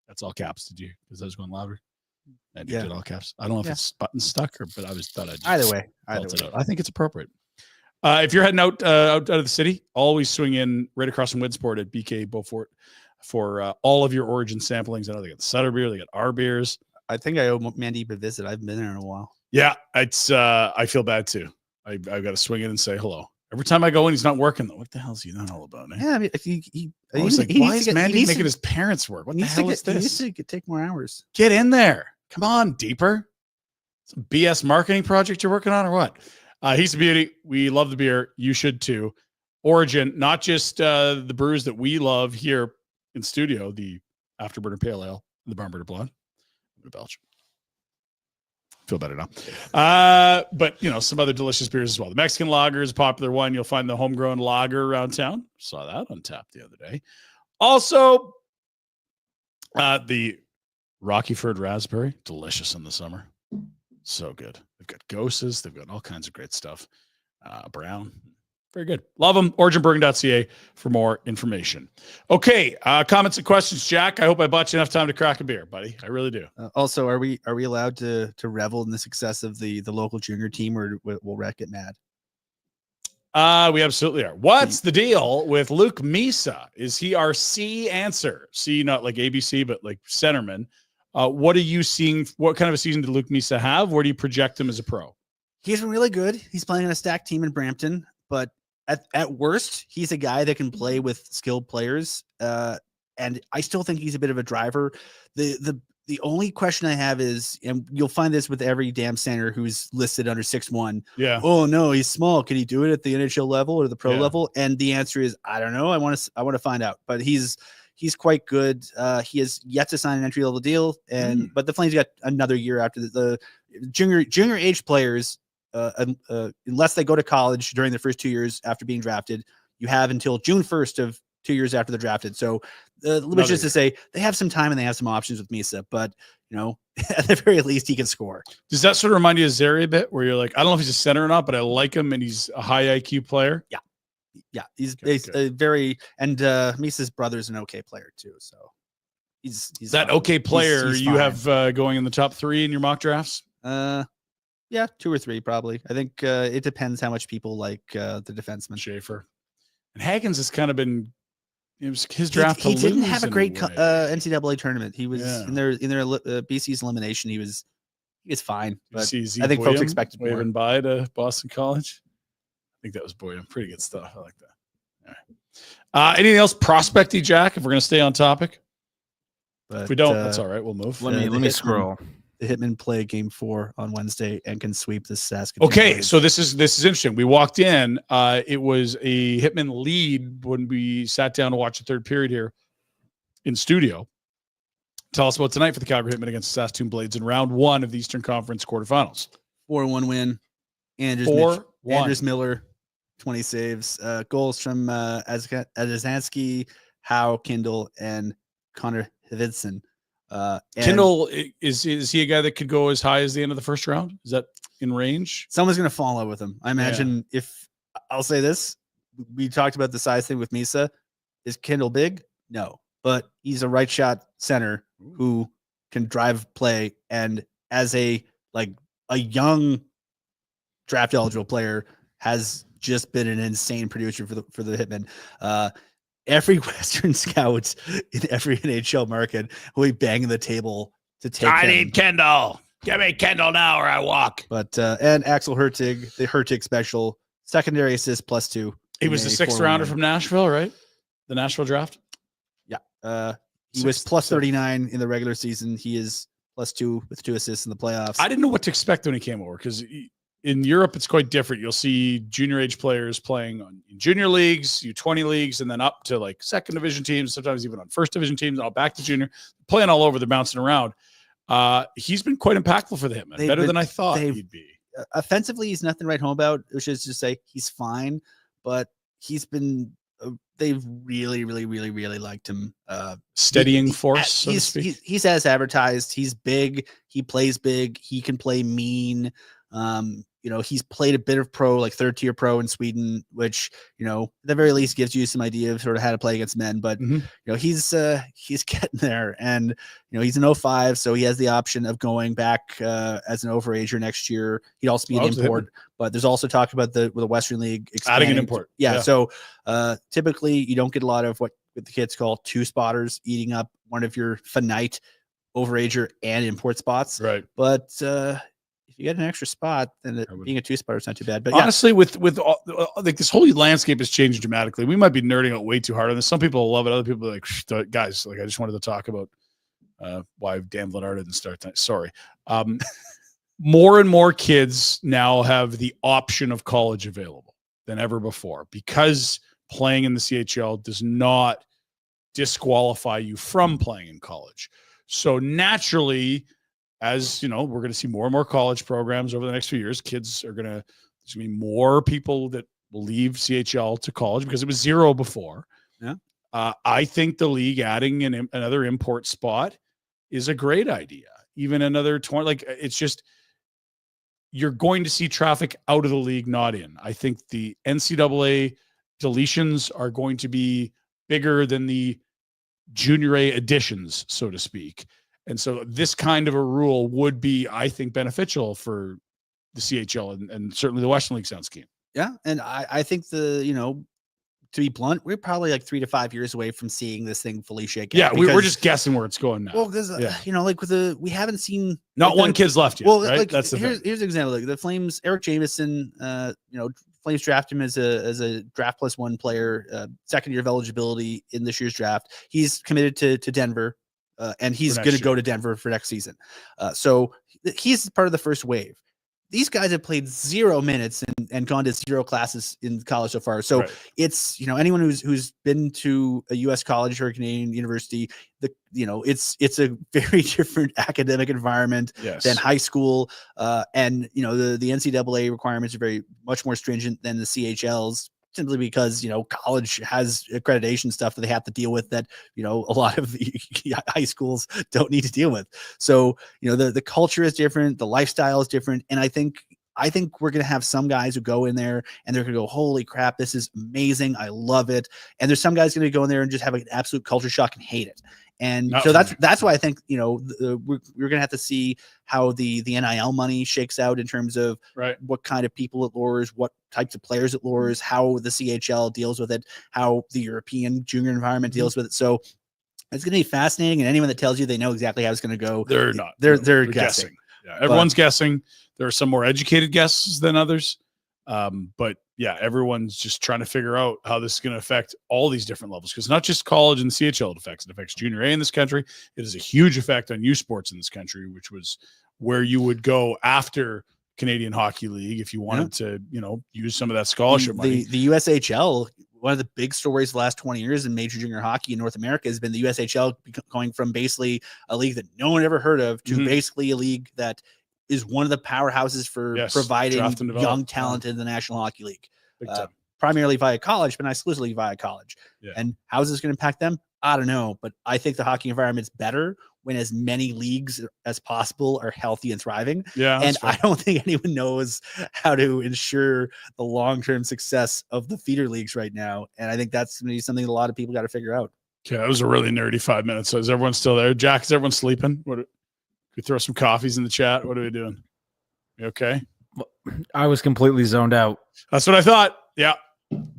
That's all caps. Did you? Because I was going louder. And you did all caps. I don't know if it's button stuck or, but I just thought I'd just Either way. I think it's appropriate. If you're heading out of the city, always swing in right across from Winsport at BK Beaufort for all of your origin samplings. I know they got the Sutter beer, they got our beers. I think I owe Mandeep a visit. I haven't been there in a while. Yeah, it's I feel bad too. I've got to swing in and say hello. Every time I go in, he's not working though. What the hell is he not all about? Eh? Yeah, I mean, why is Mandy making his parents work? What the hell is this? He needs to take more hours. Get in there. Come on, Deeper. Some BS marketing project you're working on or what? He's a beauty. We love the beer. You should too. Origin, not just the brews that we love here in studio, the Afterburner Pale Ale, the Barnburner Blonde. I'm going to belch. Feel better now. But, you know, some other delicious beers as well. The Mexican lager is a popular one. You'll find the homegrown lager around town. Saw that on tap the other day. Also, the Rockyford Raspberry, delicious in the summer. So good. They've got Goses. They've got all kinds of great stuff. Brown. Very good. Love them. OriginBourbon.ca for more information. Okay. Comments and questions, Jack. I hope I bought you enough time to crack a beer, buddy. I really do. Also, are we allowed to revel in the success of the local junior team, or will Rhett get mad? We absolutely are. What's the deal with Luke Misa? Is he our C answer? C, not like ABC, but like centerman. What are you seeing? What kind of a season did Luke Misa have? Where do you project him as a pro? He's been really good. He's playing on a stacked team in Brampton, but at worst, he's a guy that can play with skilled players. And I still think he's a bit of a driver. The only question I have is, and you'll find this with every damn center who's listed under 6'1". Yeah. Oh no, he's small. Can he do it at the NHL level or the pro level? And the answer is, I don't know. I want to find out. But he's quite good. He has yet to sign an entry level deal, but the Flames got another year after the junior age players. Unless they go to college during the first 2 years after being drafted, you have until June 1st of 2 years after they're drafted. So, which is to say, they have some time and they have some options with Misa. But you know, at the very least, he can score. Does that sort of remind you of Zary a bit, where you're like, I don't know if he's a center or not, but I like him and he's a high IQ player? Yeah, he's a very Misa's brother's an okay player too. So he's that fine. Okay player he's you fine. Have going in the top 3 in your mock drafts? Yeah, 2 or 3 probably. I think it depends how much people like the defenseman. Schaefer. And Hagens has kind of been his draft. He didn't have a great NCAA tournament. He was in their BC's elimination. He was fine. But I think folks expected more. Waving by to Boston College. I think that was Boyum. Pretty good stuff. I like that. All right. Anything else prospecty, Jack? If we're going to stay on topic, but if we don't, that's all right. We'll move. Let me scroll. The Hitmen play Game 4 on Wednesday and can sweep the Saskatoon. Okay, so this is interesting. We walked in. It was a Hitmen lead when we sat down to watch the third period here in studio. Tell us about tonight for the Calgary Hitmen against the Saskatoon Blades in round 1 of the Eastern Conference quarterfinals. 4-1 win. Anders Miller, 20 saves. Goals from Azansky, Howe, Kindle, and Connor Hvidson. Kindle, is he a guy that could go as high as the end of the first round? Is that in range? Someone's going to fall in love with him. I imagine if I'll say this, we talked about the size thing with Misa. Is Kindle big? No, but he's a right shot center who can drive play. And as a young draft eligible player, has just been an insane producer for the Hitmen. Every Western scout in every NHL market will be banging the table to take I need Kendall. Give me Kendall now or I walk. But and Axel Hertig, the Hertig special, secondary assist +2. He was the 6th rounder from Nashville, right? The Nashville draft? Yeah. He was plus 39 in the regular season. He is +2 with 2 assists in the playoffs. I didn't know what to expect when he came over because in Europe it's quite different. You'll see junior age players playing in junior leagues, U20 leagues, and then up to like second division teams, sometimes even on first division teams, and all back to junior, playing all over. They're bouncing around. He's been quite impactful for the Hitmen, better than I thought he'd be. Offensively, he's nothing to write home about, which is to say he's fine, but he's been. They've really, really, really, really liked him. Steadying force, so to speak. He's as advertised. He's big. He plays big. He can play mean. He's played a bit of pro, like third tier pro in Sweden, which, at the very least gives you some idea of sort of how to play against men. But, he's getting there, and, he's an 05, so he has the option of going back as an overager next year. He'd also be an import, but there's also talk about the Western League expanding. Adding an import. Yeah. So typically you don't get a lot of what the kids call 2 spotters eating up one of your finite overager and import spots. Right. But, you get an extra spot, then being a 2-spotter is not too bad. But honestly, with all, like this whole landscape has changed dramatically. We might be nerding out way too hard on this. Some people love it. Other people are like, guys, like I just wanted to talk about why Dan Vladar didn't start tonight. Sorry. More and more kids now have the option of college available than ever before because playing in the CHL does not disqualify you from playing in college. So naturally, as you know, we're going to see more and more college programs over the next few years. Kids are there's going to be more people that will leave CHL to college because it was 0 before. Yeah. I think the league adding another import spot is a great idea. Even another 20, like it's just, you're going to see traffic out of the league, not in. I think the NCAA deletions are going to be bigger than the junior A additions, so to speak. And so this kind of a rule would be, I think, beneficial for the CHL and certainly the Western League sound scheme. Yeah. And I think to be blunt, we're probably like 3 to 5 years away from seeing this thing fully shake out. Yeah, we're just guessing where it's going now. Well, because, we haven't seen. Not one kid's left yet, right? That's the thing. Here's an example. Like the Flames, Eric Jameson, Flames draft him as a draft +1 player, second year of eligibility in this year's draft. He's committed to Denver. And he's going to go to Denver for next season. So he's part of the first wave. These guys have played 0 minutes and gone to 0 classes in college so far. So it's, anyone who's been to a U.S. college or a Canadian university, it's a very different academic environment than high school. And, the NCAA requirements are very much more stringent than the CHL's. Simply because, college has accreditation stuff that they have to deal with that, a lot of high schools don't need to deal with. So, the culture is different. The lifestyle is different. And I think we're going to have some guys who go in there and they're going to go, holy crap, this is amazing. I love it. And there's some guys going to go in there and just have an absolute culture shock and hate it. And so that's why I think, we're going to have to see how the NIL money shakes out in terms of what kind of people it lures, what types of players it lures, how the CHL deals with it, how the European junior environment deals with it. So it's going to be fascinating. And anyone that tells you they know exactly how it's going to go, they're not. They're guessing. Yeah, everyone's guessing. There are some more educated guesses than others. But yeah, everyone's just trying to figure out how this is going to affect all these different levels, because not just college and the CHL it affects junior A in this country. It has a huge effect on U Sports in this country, which was where you would go after Canadian Hockey League if you wanted to, use some of that scholarship money. The USHL, one of the big stories the last 20 years in major junior hockey in North America has been the USHL going from basically a league that no one ever heard of to basically a league that is one of the powerhouses for providing young talent in the National Hockey League, primarily via college, but not exclusively via college. Yeah. And how is this going to impact them? I don't know, but I think the hockey environment's better when as many leagues as possible are healthy and thriving. Yeah, and I don't think anyone knows how to ensure the long-term success of the feeder leagues right now. And I think that's going to be something a lot of people got to figure out. Okay, that was a really nerdy 5 minutes. So is everyone still there? Jack, is everyone sleeping? We throw some coffees in the chat. What are we doing? You okay? I was completely zoned out. That's what I thought. Yeah.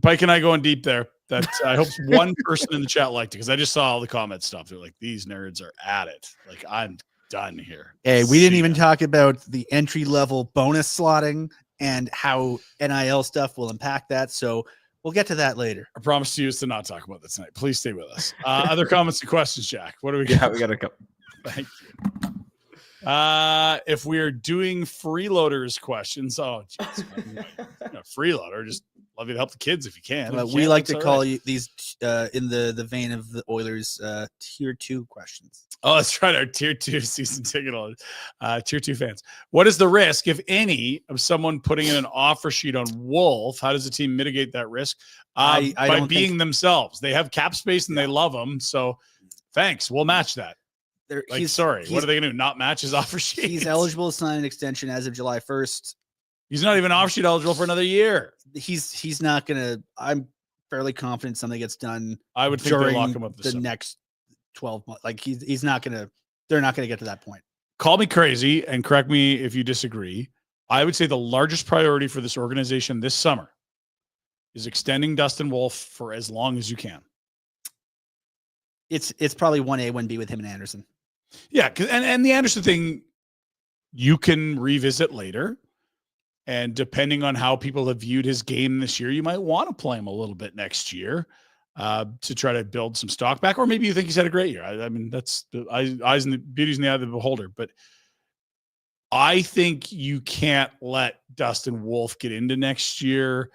Pike and I going deep there. That I hope one person in the chat liked it, because I just saw all the comment stuff. They're like, these nerds are at it. Like, I'm done here. Hey, we didn't even talk about the entry level bonus slotting and how NIL stuff will impact that. So We'll get to that later. I promise to you is to not talk about that tonight. Please stay with us. Other comments and questions, Jack? What do we got? Yeah, we got a couple. Thank you. If we are doing freeloaders questions, freeloader, just love you to help the kids if you can. We like to call you these in the vein of the Oilers tier 2 questions. Oh, that's right. Our tier 2 season ticket holders, tier 2 fans. What is the risk, if any, of someone putting in an offer sheet on Wolf? How does the team mitigate that risk? I by don't being think... themselves. They have cap space and they love them. So thanks. We'll match that. Sorry. What are they going to do? Not match his offer sheet? He's eligible to sign an extension as of July 1st. He's not even offer sheet eligible for another year. He's not going to. I'm fairly confident something gets done. I would think they lock him up the next 12 months. Like he's not going to. They're not going to get to that point. Call me crazy and correct me if you disagree. I would say the largest priority for this organization this summer is extending Dustin Wolf for as long as you can. It's probably 1A, 1B with him and Andersson. Yeah, and the Andersson thing, you can revisit later. And depending on how people have viewed his game this year, you might want to play him a little bit next year to try to build some stock back. Or maybe you think he's had a great year. I mean, that's the eyes and the beauty's in the eye of the beholder. But I think you can't let Dustin Wolf get into next year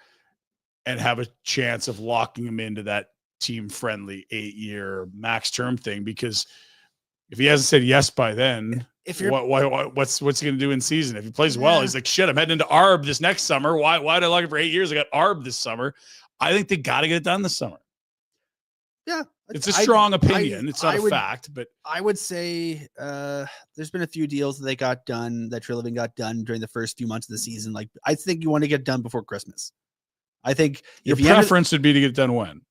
and have a chance of locking him into that team-friendly 8-year max term thing, because if he hasn't said yes by then, what's he going to do in season? If he plays well, he's like, shit, I'm heading into ARB this next summer. Why did I lock it for 8 years? I got ARB this summer. I think they got to get it done this summer. Yeah. It's a strong opinion. It's not a fact, but I would say there's been a few deals that they got done, that Treliving got done during the first few months of the season. Like, I think you want to get done before Christmas. I think your preference would be to get it done when?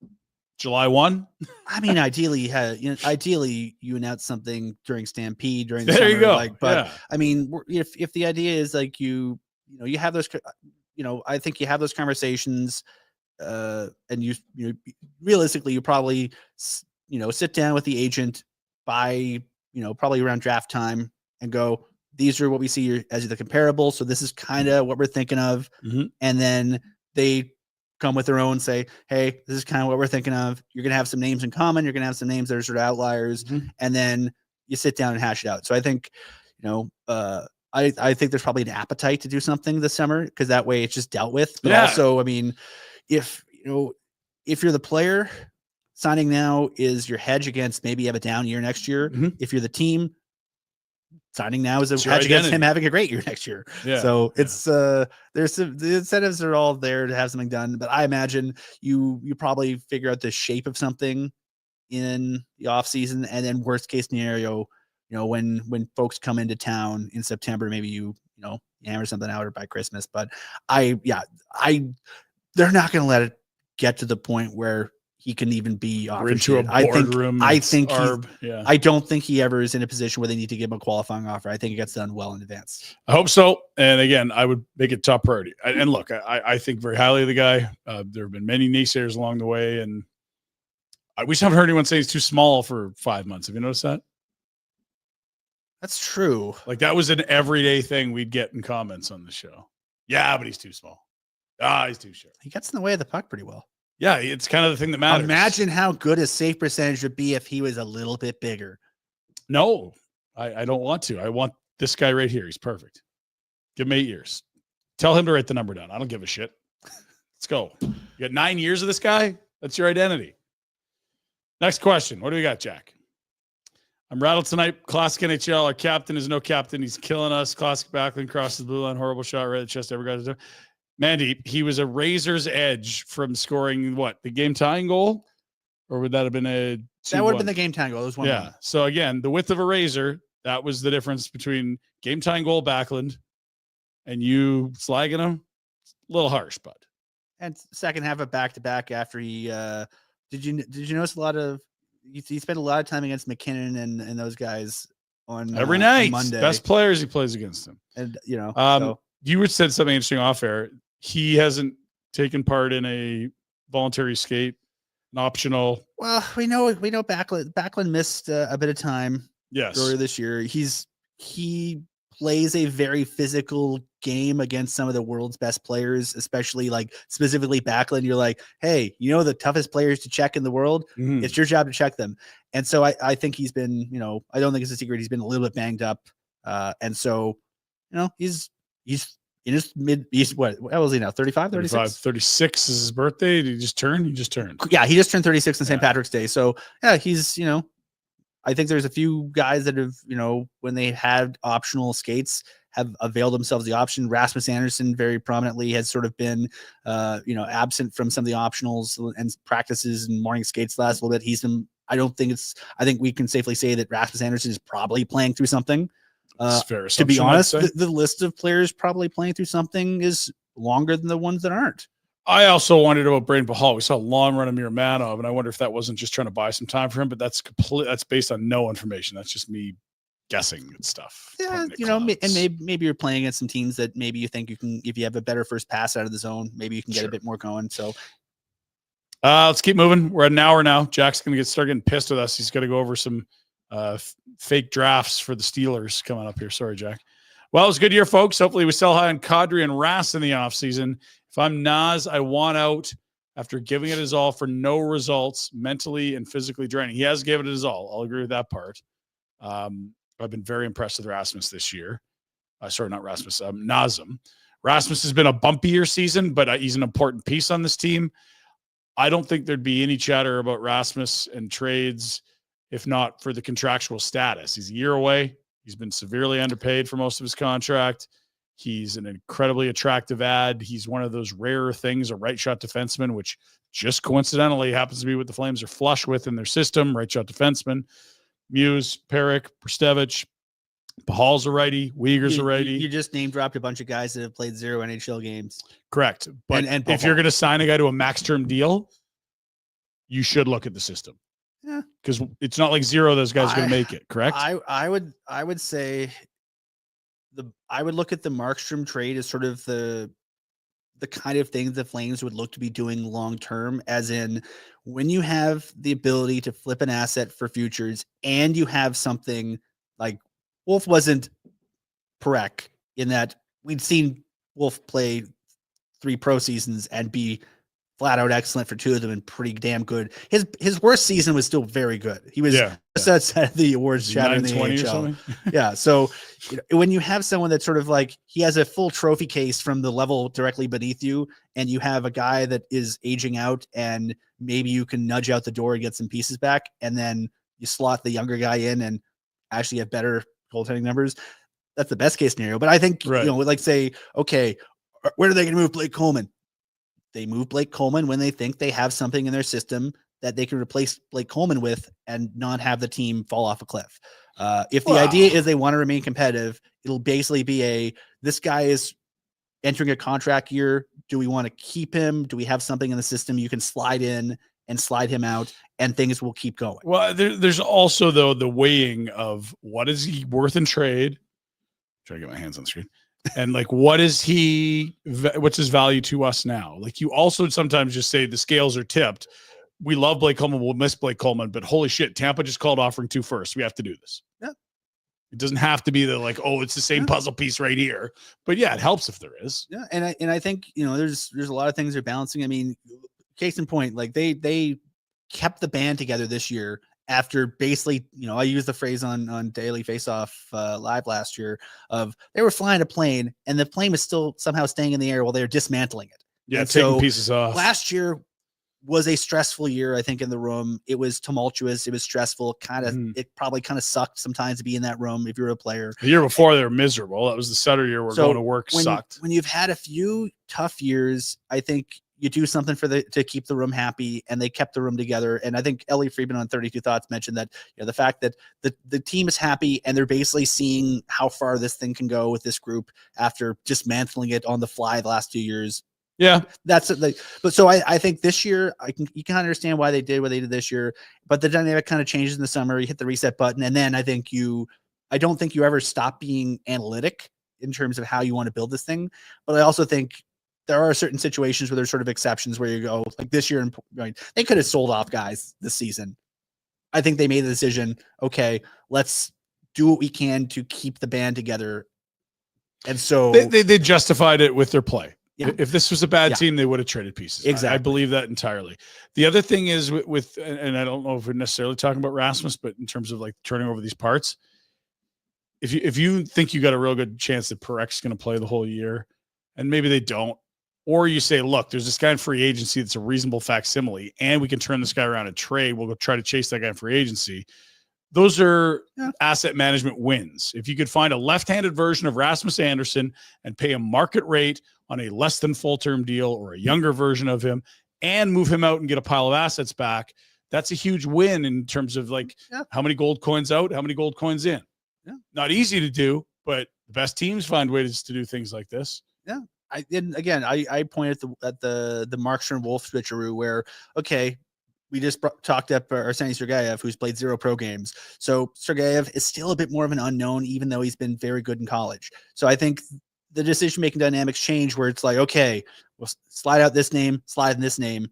July 1? I mean, ideally you announce something during Stampede during the there summer, you go. But I mean, if the idea is like you have those, I think you have those conversations, and you realistically you probably sit down with the agent by probably around draft time and go, these are what we see as the comparable. So this is kind of what we're thinking of, and then they come with their own, say, hey, this is kind of what we're thinking of. You're going to have some names in common. You're going to have some names that are sort of outliers. And then you sit down and hash it out. So I think, I think there's probably an appetite to do something this summer, because that way it's just dealt with. But also, I mean, if you're the player, signing now is your hedge against maybe you have a down year next year. If you're the team, signing now is a hedge against him having a great year next year. So it's the incentives are all there to have something done. But I imagine you probably figure out the shape of something in the off season, and then worst case scenario, when folks come into town in September, maybe you hammer something out or by Christmas. But they're not going to let it get to the point where he can even be offered into a boardroom. I don't think he ever is in a position where they need to give him a qualifying offer. I think it gets done well in advance. I hope so. And again, I would make it top priority. And look, I think very highly of the guy. There have been many naysayers along the way, and we just haven't heard anyone say he's too small for 5 months. Have you noticed that? That's true. Like, that was an everyday thing we'd get in comments on the show. Yeah, but he's too small. He's too short. He gets in the way of the puck pretty well. Yeah, it's kind of the thing that matters. Imagine how good his save percentage would be if he was a little bit bigger. No, I don't want to. I want this guy right here. He's perfect. Give him 8 years. Tell him to write the number down. I don't give a shit. Let's go. You got 9 years of this guy? That's your identity. Next question. What do we got, Jack? I'm rattled tonight. Classic NHL. Our captain is no captain. He's killing us. Classic Backlund crosses the blue line. Horrible shot right at the chest. Every guy's doing. Mandy, he was a razor's edge from scoring the game tying goal? Or would that have been a 2-1? That would have been the game tying goal. It was 1-1. Yeah. So again, the width of a razor, that was the difference between game tying goal Backlund and you slagging him. A little harsh, bud. And second half of back-to-back after he did you notice a lot of he spent a lot of time against McKinnon and those guys on every night. On Monday. Best players he plays against him. And you said something interesting off air. He hasn't taken part in a voluntary skate, an optional. Well, we know Backlund missed a bit of time. Yes. Earlier this year. He plays a very physical game against some of the world's best players, especially like specifically Backlund. You're like, hey, you know, the toughest players to check in the world, it's your job to check them. And so I think he's been, you know, I don't think it's a secret. He's been a little bit banged up. And so, you know, he's in his what was he now? 35, 36? 36 is his birthday. Did he just turn? He just turned. Yeah, he just turned 36 on St. Patrick's Day. So yeah, he's, you know, I think there's a few guys that have, you know, when they had optional skates, have availed themselves the option. Rasmus Andersson very prominently has sort of been, you know, absent from some of the optionals and practices and morning skates last little bit. He's been, I think we can safely say that Rasmus Andersson is probably playing through something. To be honest, the list of players probably playing through something is longer than the ones that aren't. I also wondered about Braden Pahal. We saw a long run of Miramanov, and I wonder if that wasn't just trying to buy some time for him, but that's based on no information. That's just me guessing and stuff. Yeah, you know, and maybe you're playing against some teams that maybe you think you can, if you have a better first pass out of the zone, maybe you can get a bit more going. So let's keep moving. We're at an hour now. Jack's going to start getting pissed with us. He's got to go over some fake drafts for the Steelers coming up here. Sorry, Jack. Well, it was a good year, folks. Hopefully we sell high on Kadri and Rass in the offseason. If I'm Nas, I want out after giving it his all for no results, mentally and physically draining. He has given it his all. I'll agree with that part. I've been very impressed with Rasmus this year. Sorry, not Rasmus, Nazem. Rasmus has been a bumpier season, but he's an important piece on this team. I don't think there'd be any chatter about Rasmus and trades if not for the contractual status. He's a year away. He's been severely underpaid for most of his contract. He's an incredibly attractive ad. He's one of those rare things, a right shot defenseman, which just coincidentally happens to be what the Flames are flush with in their system, right shot defenseman. Muse, Peric, Prstevich, Pahal's a righty, Uyghur's a righty. You just name dropped a bunch of guys that have played 0 NHL games. Correct. But and if you're going to sign a guy to a max term deal, you should look at the system. Yeah, because it's not like zero of those guys are going to make it. Correct. I would say I would look at the Markstrom trade as sort of the kind of things the Flames would look to be doing long term, as in when you have the ability to flip an asset for futures and you have something like Wolf wasn't Perek in that we'd seen Wolf play 3 pro seasons and be flat out excellent for 2 of them and pretty damn good. His worst season was still very good. He was just outside the awards chat in the AHL. Yeah. So when you have someone that's sort of like, he has a full trophy case from the level directly beneath you, and you have a guy that is aging out and maybe you can nudge out the door and get some pieces back, and then you slot the younger guy in and actually have better goaltending numbers. That's the best case scenario. But I think, you know, like say, okay, where are they going to move Blake Coleman? They move Blake Coleman when they think they have something in their system that they can replace Blake Coleman with and not have the team fall off a cliff. If the idea is they want to remain competitive, it'll basically be this guy is entering a contract year. Do we want to keep him? Do we have something in the system you can slide in and slide him out, and things will keep going? Well, there's also, though, the weighing of what is he worth in trade. Try to get my hands on the screen. And like, what's his value to us now? Like, you also sometimes just say the scales are tipped. We love Blake Coleman. We'll miss Blake Coleman, but holy shit, Tampa just called offering 2 firsts. We have to do this. Yeah. It doesn't have to be the like, oh, it's the same puzzle piece right here. But yeah, it helps if there is. Yeah. And I think, you know, there's a lot of things they're balancing. I mean, case in point, like they kept the band together this year after basically, you know, I used the phrase on Daily Faceoff live last year of they were flying a plane and the plane was still somehow staying in the air while they were dismantling it. Yeah, and taking pieces off. Last year was a stressful year, I think, in the room. It was tumultuous. It was stressful. It probably kind of sucked sometimes to be in that room if you're a player. The year before they were miserable. That was the Sutter year where going to work sucked. When you've had a few tough years, I think you do something to keep the room happy, and they kept the room together. And I think Ellie Friedman on 32 Thoughts mentioned that, you know, the fact that the team is happy and they're basically seeing how far this thing can go with this group after dismantling it on the fly the last 2 years. Yeah, that's it. But so I think this year you can understand why they did what they did this year, but the dynamic kind of changes in the summer. You hit the reset button, and then I don't think you ever stop being analytic in terms of how you want to build this thing. But I also think there are certain situations where there's sort of exceptions where you go, like this year, they could have sold off guys this season. I think they made the decision, okay, let's do what we can to keep the band together And so they justified it with their play. Yeah. If this was a bad team, they would have traded pieces. Exactly. I believe that entirely. The other thing is with and I don't know if we're necessarily talking about Rasmus, but in terms of like turning over these parts, if you think you got a real good chance that Parek's going to play the whole year, and maybe they don't, or you say, look, there's this guy in free agency that's a reasonable facsimile, and we can turn this guy around and trade. We'll go try to chase that guy in free agency. Those are asset management wins. If you could find a left-handed version of Rasmus Andersson and pay a market rate on a less than full-term deal or a younger version of him and move him out and get a pile of assets back, that's a huge win in terms of like how many gold coins out, how many gold coins in. Yeah. Not easy to do, but the best teams find ways to do things like this. Yeah. I pointed at the Markstrom Wolf switcheroo where, okay, we just talked up Arseny Sergeyev, who's played 0 pro games. So Sergeyev is still a bit more of an unknown, even though he's been very good in college. So I think the decision-making dynamics change where it's like, okay, we'll slide out this name, slide in this name.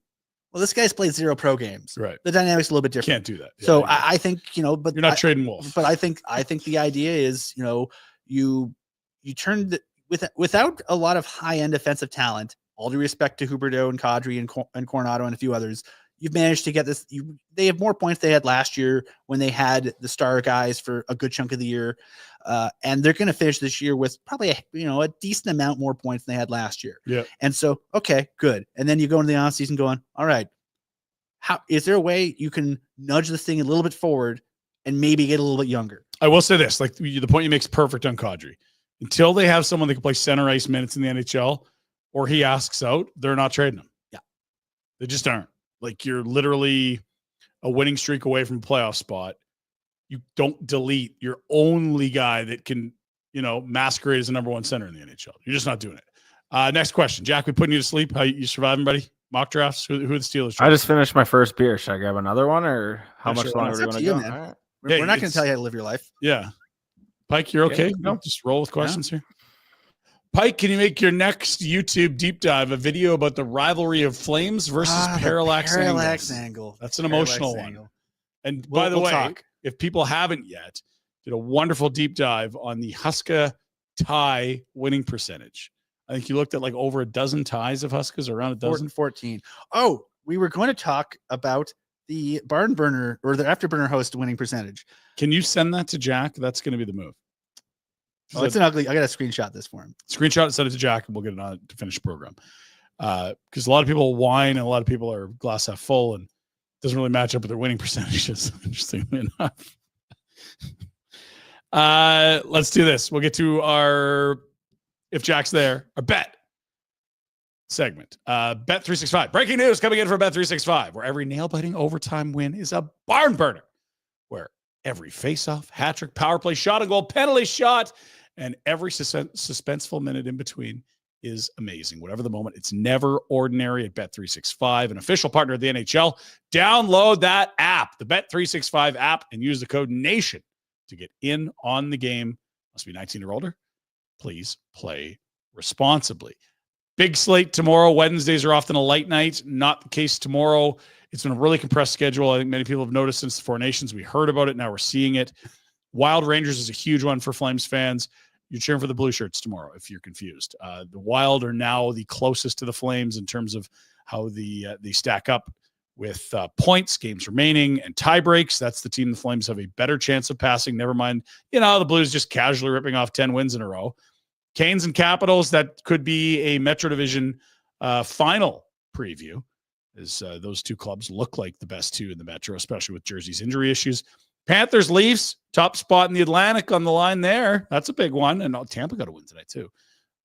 Well, this guy's played 0 pro games. Right. The dynamics a little bit different. Can't do that. Yeah, so I think, but you're not trading Wolf. But I think the idea is, you turn without a lot of high-end defensive talent, all due respect to Huberdeau and Kadri and Coronado and a few others, you've managed to get this. They have more points they had last year when they had the star guys for a good chunk of the year. And they're going to finish this year with probably a decent amount more points than they had last year. Yeah. And so, okay, good. And then you go into the offseason going, all right, how is there a way you can nudge this thing a little bit forward and maybe get a little bit younger? I will say this, like the point you make is perfect on Kadri. Until they have someone that can play center ice minutes in the NHL or he asks out, they're not trading him. Yeah. They just aren't. Like you're literally a winning streak away from a playoff spot. You don't delete your only guy that can, masquerade as a number 1 center in the NHL. You're just not doing it. Next question. Jack, we putting you to sleep. How you surviving, buddy? Mock drafts? Who are the Steelers? I just finished my first beer. Should I grab another one or how much longer do you want to go? Man. All right. We're not going to tell you how to live your life. Yeah. Pike, you're okay? No. Just roll with questions here. Pike, can you make your next YouTube deep dive a video about the rivalry of Flames versus Parallax Angle? That's an emotional one. And by the way, if people haven't yet, did a wonderful deep dive on the Huska tie winning percentage. I think you looked at like over a dozen ties of Huskas, around a dozen. 14. Oh, we were going to talk about the barn burner or the afterburner host winning percentage. Can you send that to Jack? That's going to be the move. Oh, it's an ugly. I got to screenshot this for him. Screenshot it, send it to Jack, and we'll get it on to finish the program. Because a lot of people whine and a lot of people are glass half full and it doesn't really match up with their winning percentages, interestingly enough. Let's do this. We'll get to our, if Jack's there, our bet segment. Bet365. Breaking news coming in from Bet365, where every nail-biting overtime win is a barn burner. Where every face-off, hat-trick, power play, shot and goal, penalty shot, and every suspenseful minute in between is amazing. Whatever the moment, it's never ordinary at Bet365, an official partner of the NHL. Download that app, the Bet365 app, and use the code NATION to get in on the game. Must be 19 or older. Please play responsibly. Big slate tomorrow. Wednesdays are often a light night. Not the case tomorrow. It's been a really compressed schedule. I think many people have noticed since the Four Nations. We heard about it. Now we're seeing it. Wild Rangers is a huge one for Flames fans. You're cheering for the Blue Shirts tomorrow if you're confused. The Wild are now the closest to the Flames in terms of how they stack up with points, games remaining, and tie breaks. That's the team the Flames have a better chance of passing. Never mind, the Blues just casually ripping off 10 wins in a row. Canes and Capitals, that could be a Metro Division final preview, as those two clubs look like the best two in the Metro, especially with Jersey's injury issues. Panthers, Leafs, top spot in the Atlantic on the line there. That's a big one. And Tampa got a win tonight too.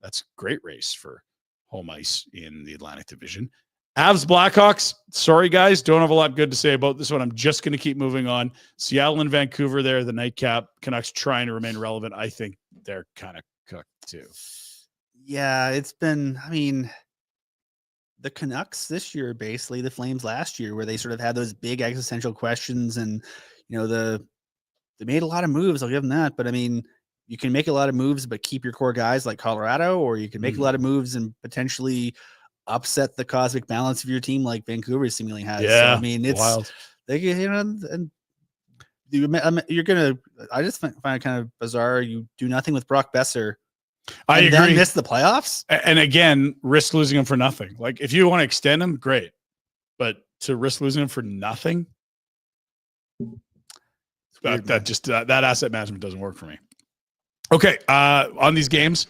That's a great race for home ice in the Atlantic Division. Avs, Blackhawks. Sorry, guys. Don't have a lot good to say about this one. I'm just going to keep moving on. Seattle and Vancouver there, the nightcap. Canucks trying to remain relevant. I think they're kind of cooked too. Yeah, it's been, the Canucks this year, basically the Flames last year, where they sort of had those big existential questions and, they made a lot of moves. I'll give them that. But you can make a lot of moves, but keep your core guys like Colorado, or you can make a lot of moves and potentially upset the cosmic balance of your team like Vancouver seemingly has. Yeah. So, it's wild. And you're going to, I just find it kind of bizarre. You do nothing with Brock Besser I and agree. then miss the playoffs. And again, risk losing him for nothing. Like if you want to extend him, great. But to risk losing him for nothing, Weird, that asset management doesn't work for me. Okay, on these games,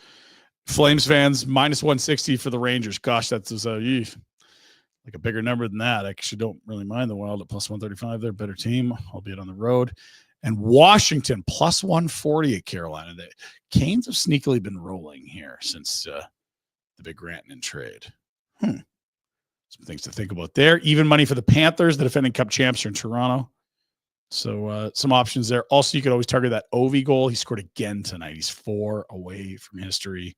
Flames fans -160 for the Rangers. Gosh, that's like a bigger number than that. I actually don't really mind the Wild at +135. They're a better team, albeit on the road. And Washington +140 at Carolina. The Canes have sneakily been rolling here since the big Rantanen trade. Some things to think about there. Even money for the Panthers, the defending Cup champs, are in Toronto. So some options there. Also, you could always target that Ovi goal. He scored again tonight. He's 4 away from history.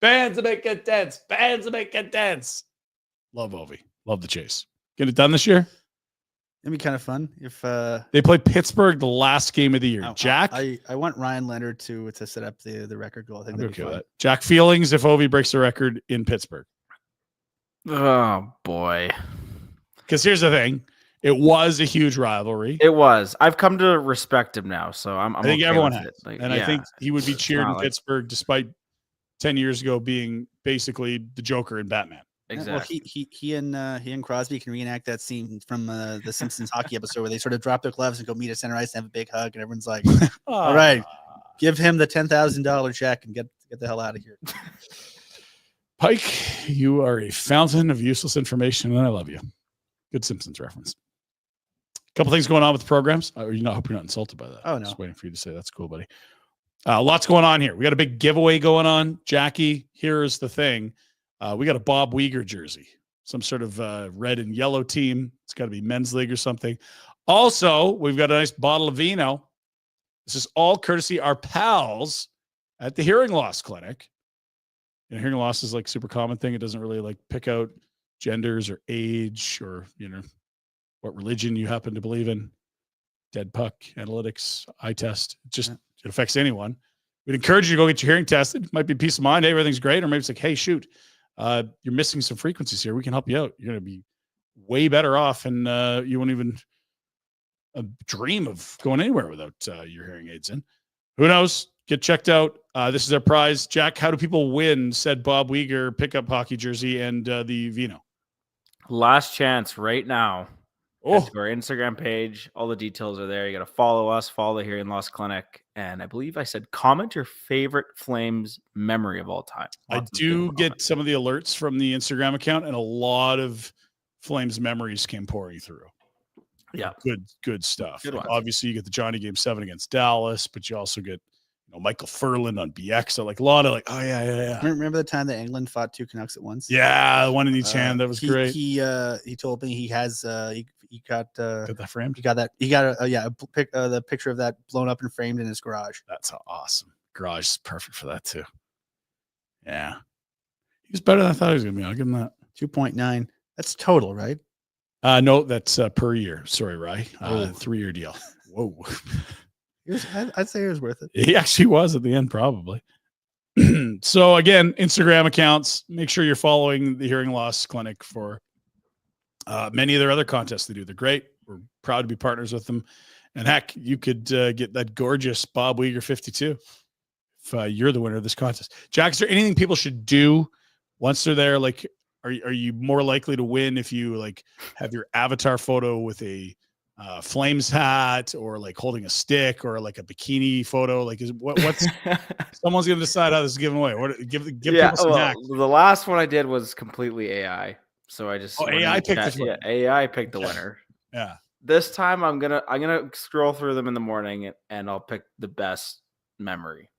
Fans will make it dense. Fans will make it dense. Love Ovi. Love the chase. Get it done this year? It'd be kind of fun if They play Pittsburgh the last game of the year. Jack? I want Ryan Leonard to set up the record goal. I think that'd be fun. Jack, feelings if Ovi breaks the record in Pittsburgh? Oh boy. Because here's the thing. It was a huge rivalry. It was. I've come to respect him now, so I'm I think okay everyone with has. it. Like, And I think he would be cheered in like- Pittsburgh despite 10 years ago being basically the Joker in Batman. Exactly. Well, he and Crosby can reenact that scene from the Simpsons hockey episode where they sort of drop their gloves and go meet at center ice and have a big hug, and everyone's like, "All right, give him the $10,000 check and get the hell out of here." Pike, you are a fountain of useless information, and I love you. Good Simpsons reference. A couple things going on with the programs. I hope you're not insulted by that. Oh, no. Just waiting for you to say that's cool, buddy. Lots going on here. We got a big giveaway going on. Jackie, here's the thing. We got a Bob Weegar jersey, some sort of red and yellow team. It's got to be men's league or something. Also, we've got a nice bottle of vino. This is all courtesy our pals at the Hearing Loss Clinic. And hearing loss is like super common thing. It doesn't really like pick out genders or age or, what religion you happen to believe in. Dead puck, analytics, eye test. It affects anyone. We'd encourage you to go get your hearing tested. It might be peace of mind. Hey, everything's great. Or maybe it's like, hey, shoot, you're missing some frequencies here. We can help you out. You're going to be way better off, and you won't even dream of going anywhere without your hearing aids in. Who knows? Get checked out. This is our prize. Jack, how do people win said Bob Weegar pickup hockey jersey and the vino? Last chance right now. Oh, Head to our Instagram page. All the details are there. You got to follow us, follow the Hearing Loss Clinic. And I believe I said comment your favorite Flames memory of all time. I do get some of the alerts from the Instagram account, and a lot of Flames memories came pouring through. Yeah. Good stuff. Good Like, ones. obviously, you get the Johnny Game 7 against Dallas, but you also get Michael Furland on BX. So like a lot of like, oh yeah. Remember the time that England fought 2 Canucks at once? Yeah, one in each hand. That was great. He told me he has he got Got that framed? he got the picture of that blown up and framed in his garage. That's awesome. Garage is perfect for that too. Yeah. He was better than I thought he was gonna be. I'll give him that. 2.9. That's total, right? No, that's per year. Sorry, Rye. Oh. 3-year deal. Whoa. I'd say it was worth it. He actually was at the end, probably. So again, Instagram accounts. Make sure you're following the Hearing Loss Clinic for many of their other contests they do. They're great. We're proud to be partners with them. And heck, you could get that gorgeous Bob Weegar 52 if you're the winner of this contest. Jack, is there anything people should do once they're there? Like, are you more likely to win if you like have your avatar photo with a Flames hat or like holding a stick or like a bikini photo? Like, what's someone's gonna decide how this is given away? Give people some hacks. The last one I did was completely AI. So I just AI picked the winner. AI picked the winner. Yeah. This time I'm gonna scroll through them in the morning and I'll pick the best memory.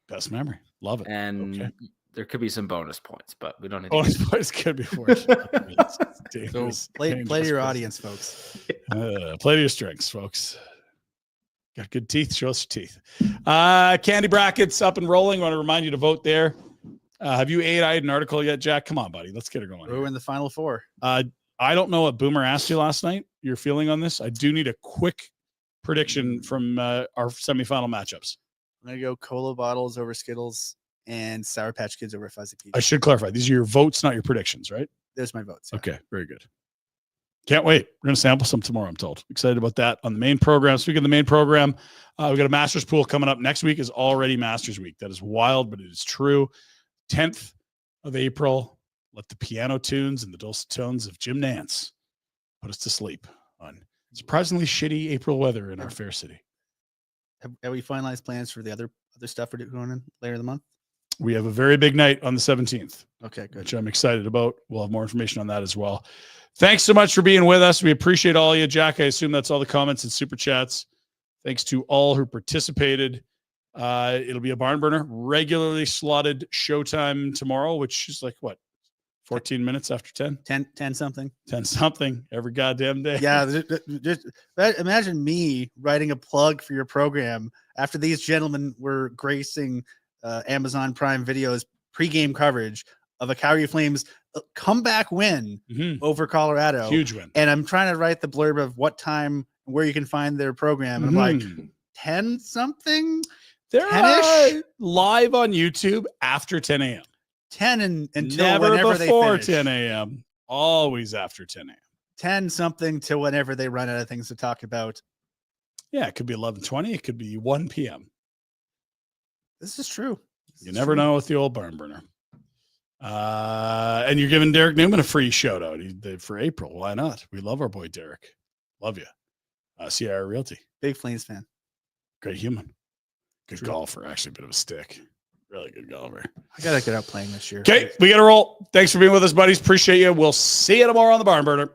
Best memory. Love it. And Okay. there could be some bonus points, but we don't need Bonus to. points could be fortunate. So play to your audience, folks. Play to your strengths, folks. Got good teeth. Show us your teeth. Candy brackets up and rolling. I want to remind you to vote there. Have you AI'd an article yet, Jack? Come on, buddy. Let's get her going. We're in the final 4. I don't know what Boomer asked you last night. Your feeling on this? I do need a quick prediction from our semifinal matchups. I'm gonna go cola bottles over Skittles and Sour Patch Kids over Fuzzy Peach. I should clarify. These are your votes, not your predictions, right? There's my votes. Yeah. Okay, very good. Can't wait. We're going to sample some tomorrow, I'm told. Excited about that on the main program. Speaking of the main program, we got a Masters pool coming up. Next week is already Masters week. That is wild, but it is true. 10th of April, let the piano tunes and the dulcet tones of Jim Nance put us to sleep on surprisingly shitty April weather in our fair city. Have we finalized plans for the other stuff we're going in later in the month? We have a very big night on the 17th. Okay, good. Which I'm excited about. We'll have more information on that as well. Thanks so much for being with us. We appreciate all of you. Jack, I assume that's all the comments and super chats. Thanks to all who participated. It'll be a barn burner, regularly slotted showtime tomorrow, which is like what? 14 minutes after 10? 10 something. 10 something every goddamn day. Yeah. Just imagine me writing a plug for your program after these gentlemen were gracing Amazon Prime Video's pregame coverage of a Calgary Flames comeback win over Colorado. Huge win. And I'm trying to write the blurb of what time, where you can find their program. And I'm like, 10 something? They're live on YouTube after 10 a.m. 10 until never whenever before they finish. 10 a.m. Always after 10 a.m. 10 something till whenever they run out of things to talk about. Yeah, it could be 11:20. It could be 1 p.m. This is true. You never know with the old barn burner. And you're giving Derek Newman a free shout out for April. Why not? We love our boy Derek. Love you. CIR Realty. Big Flames fan. Great human. Good golfer. Actually, a bit of a stick. Really good golfer. I got to get out playing this year. Okay, we got to roll. Thanks for being with us, buddies. Appreciate you. We'll see you tomorrow on the barn burner.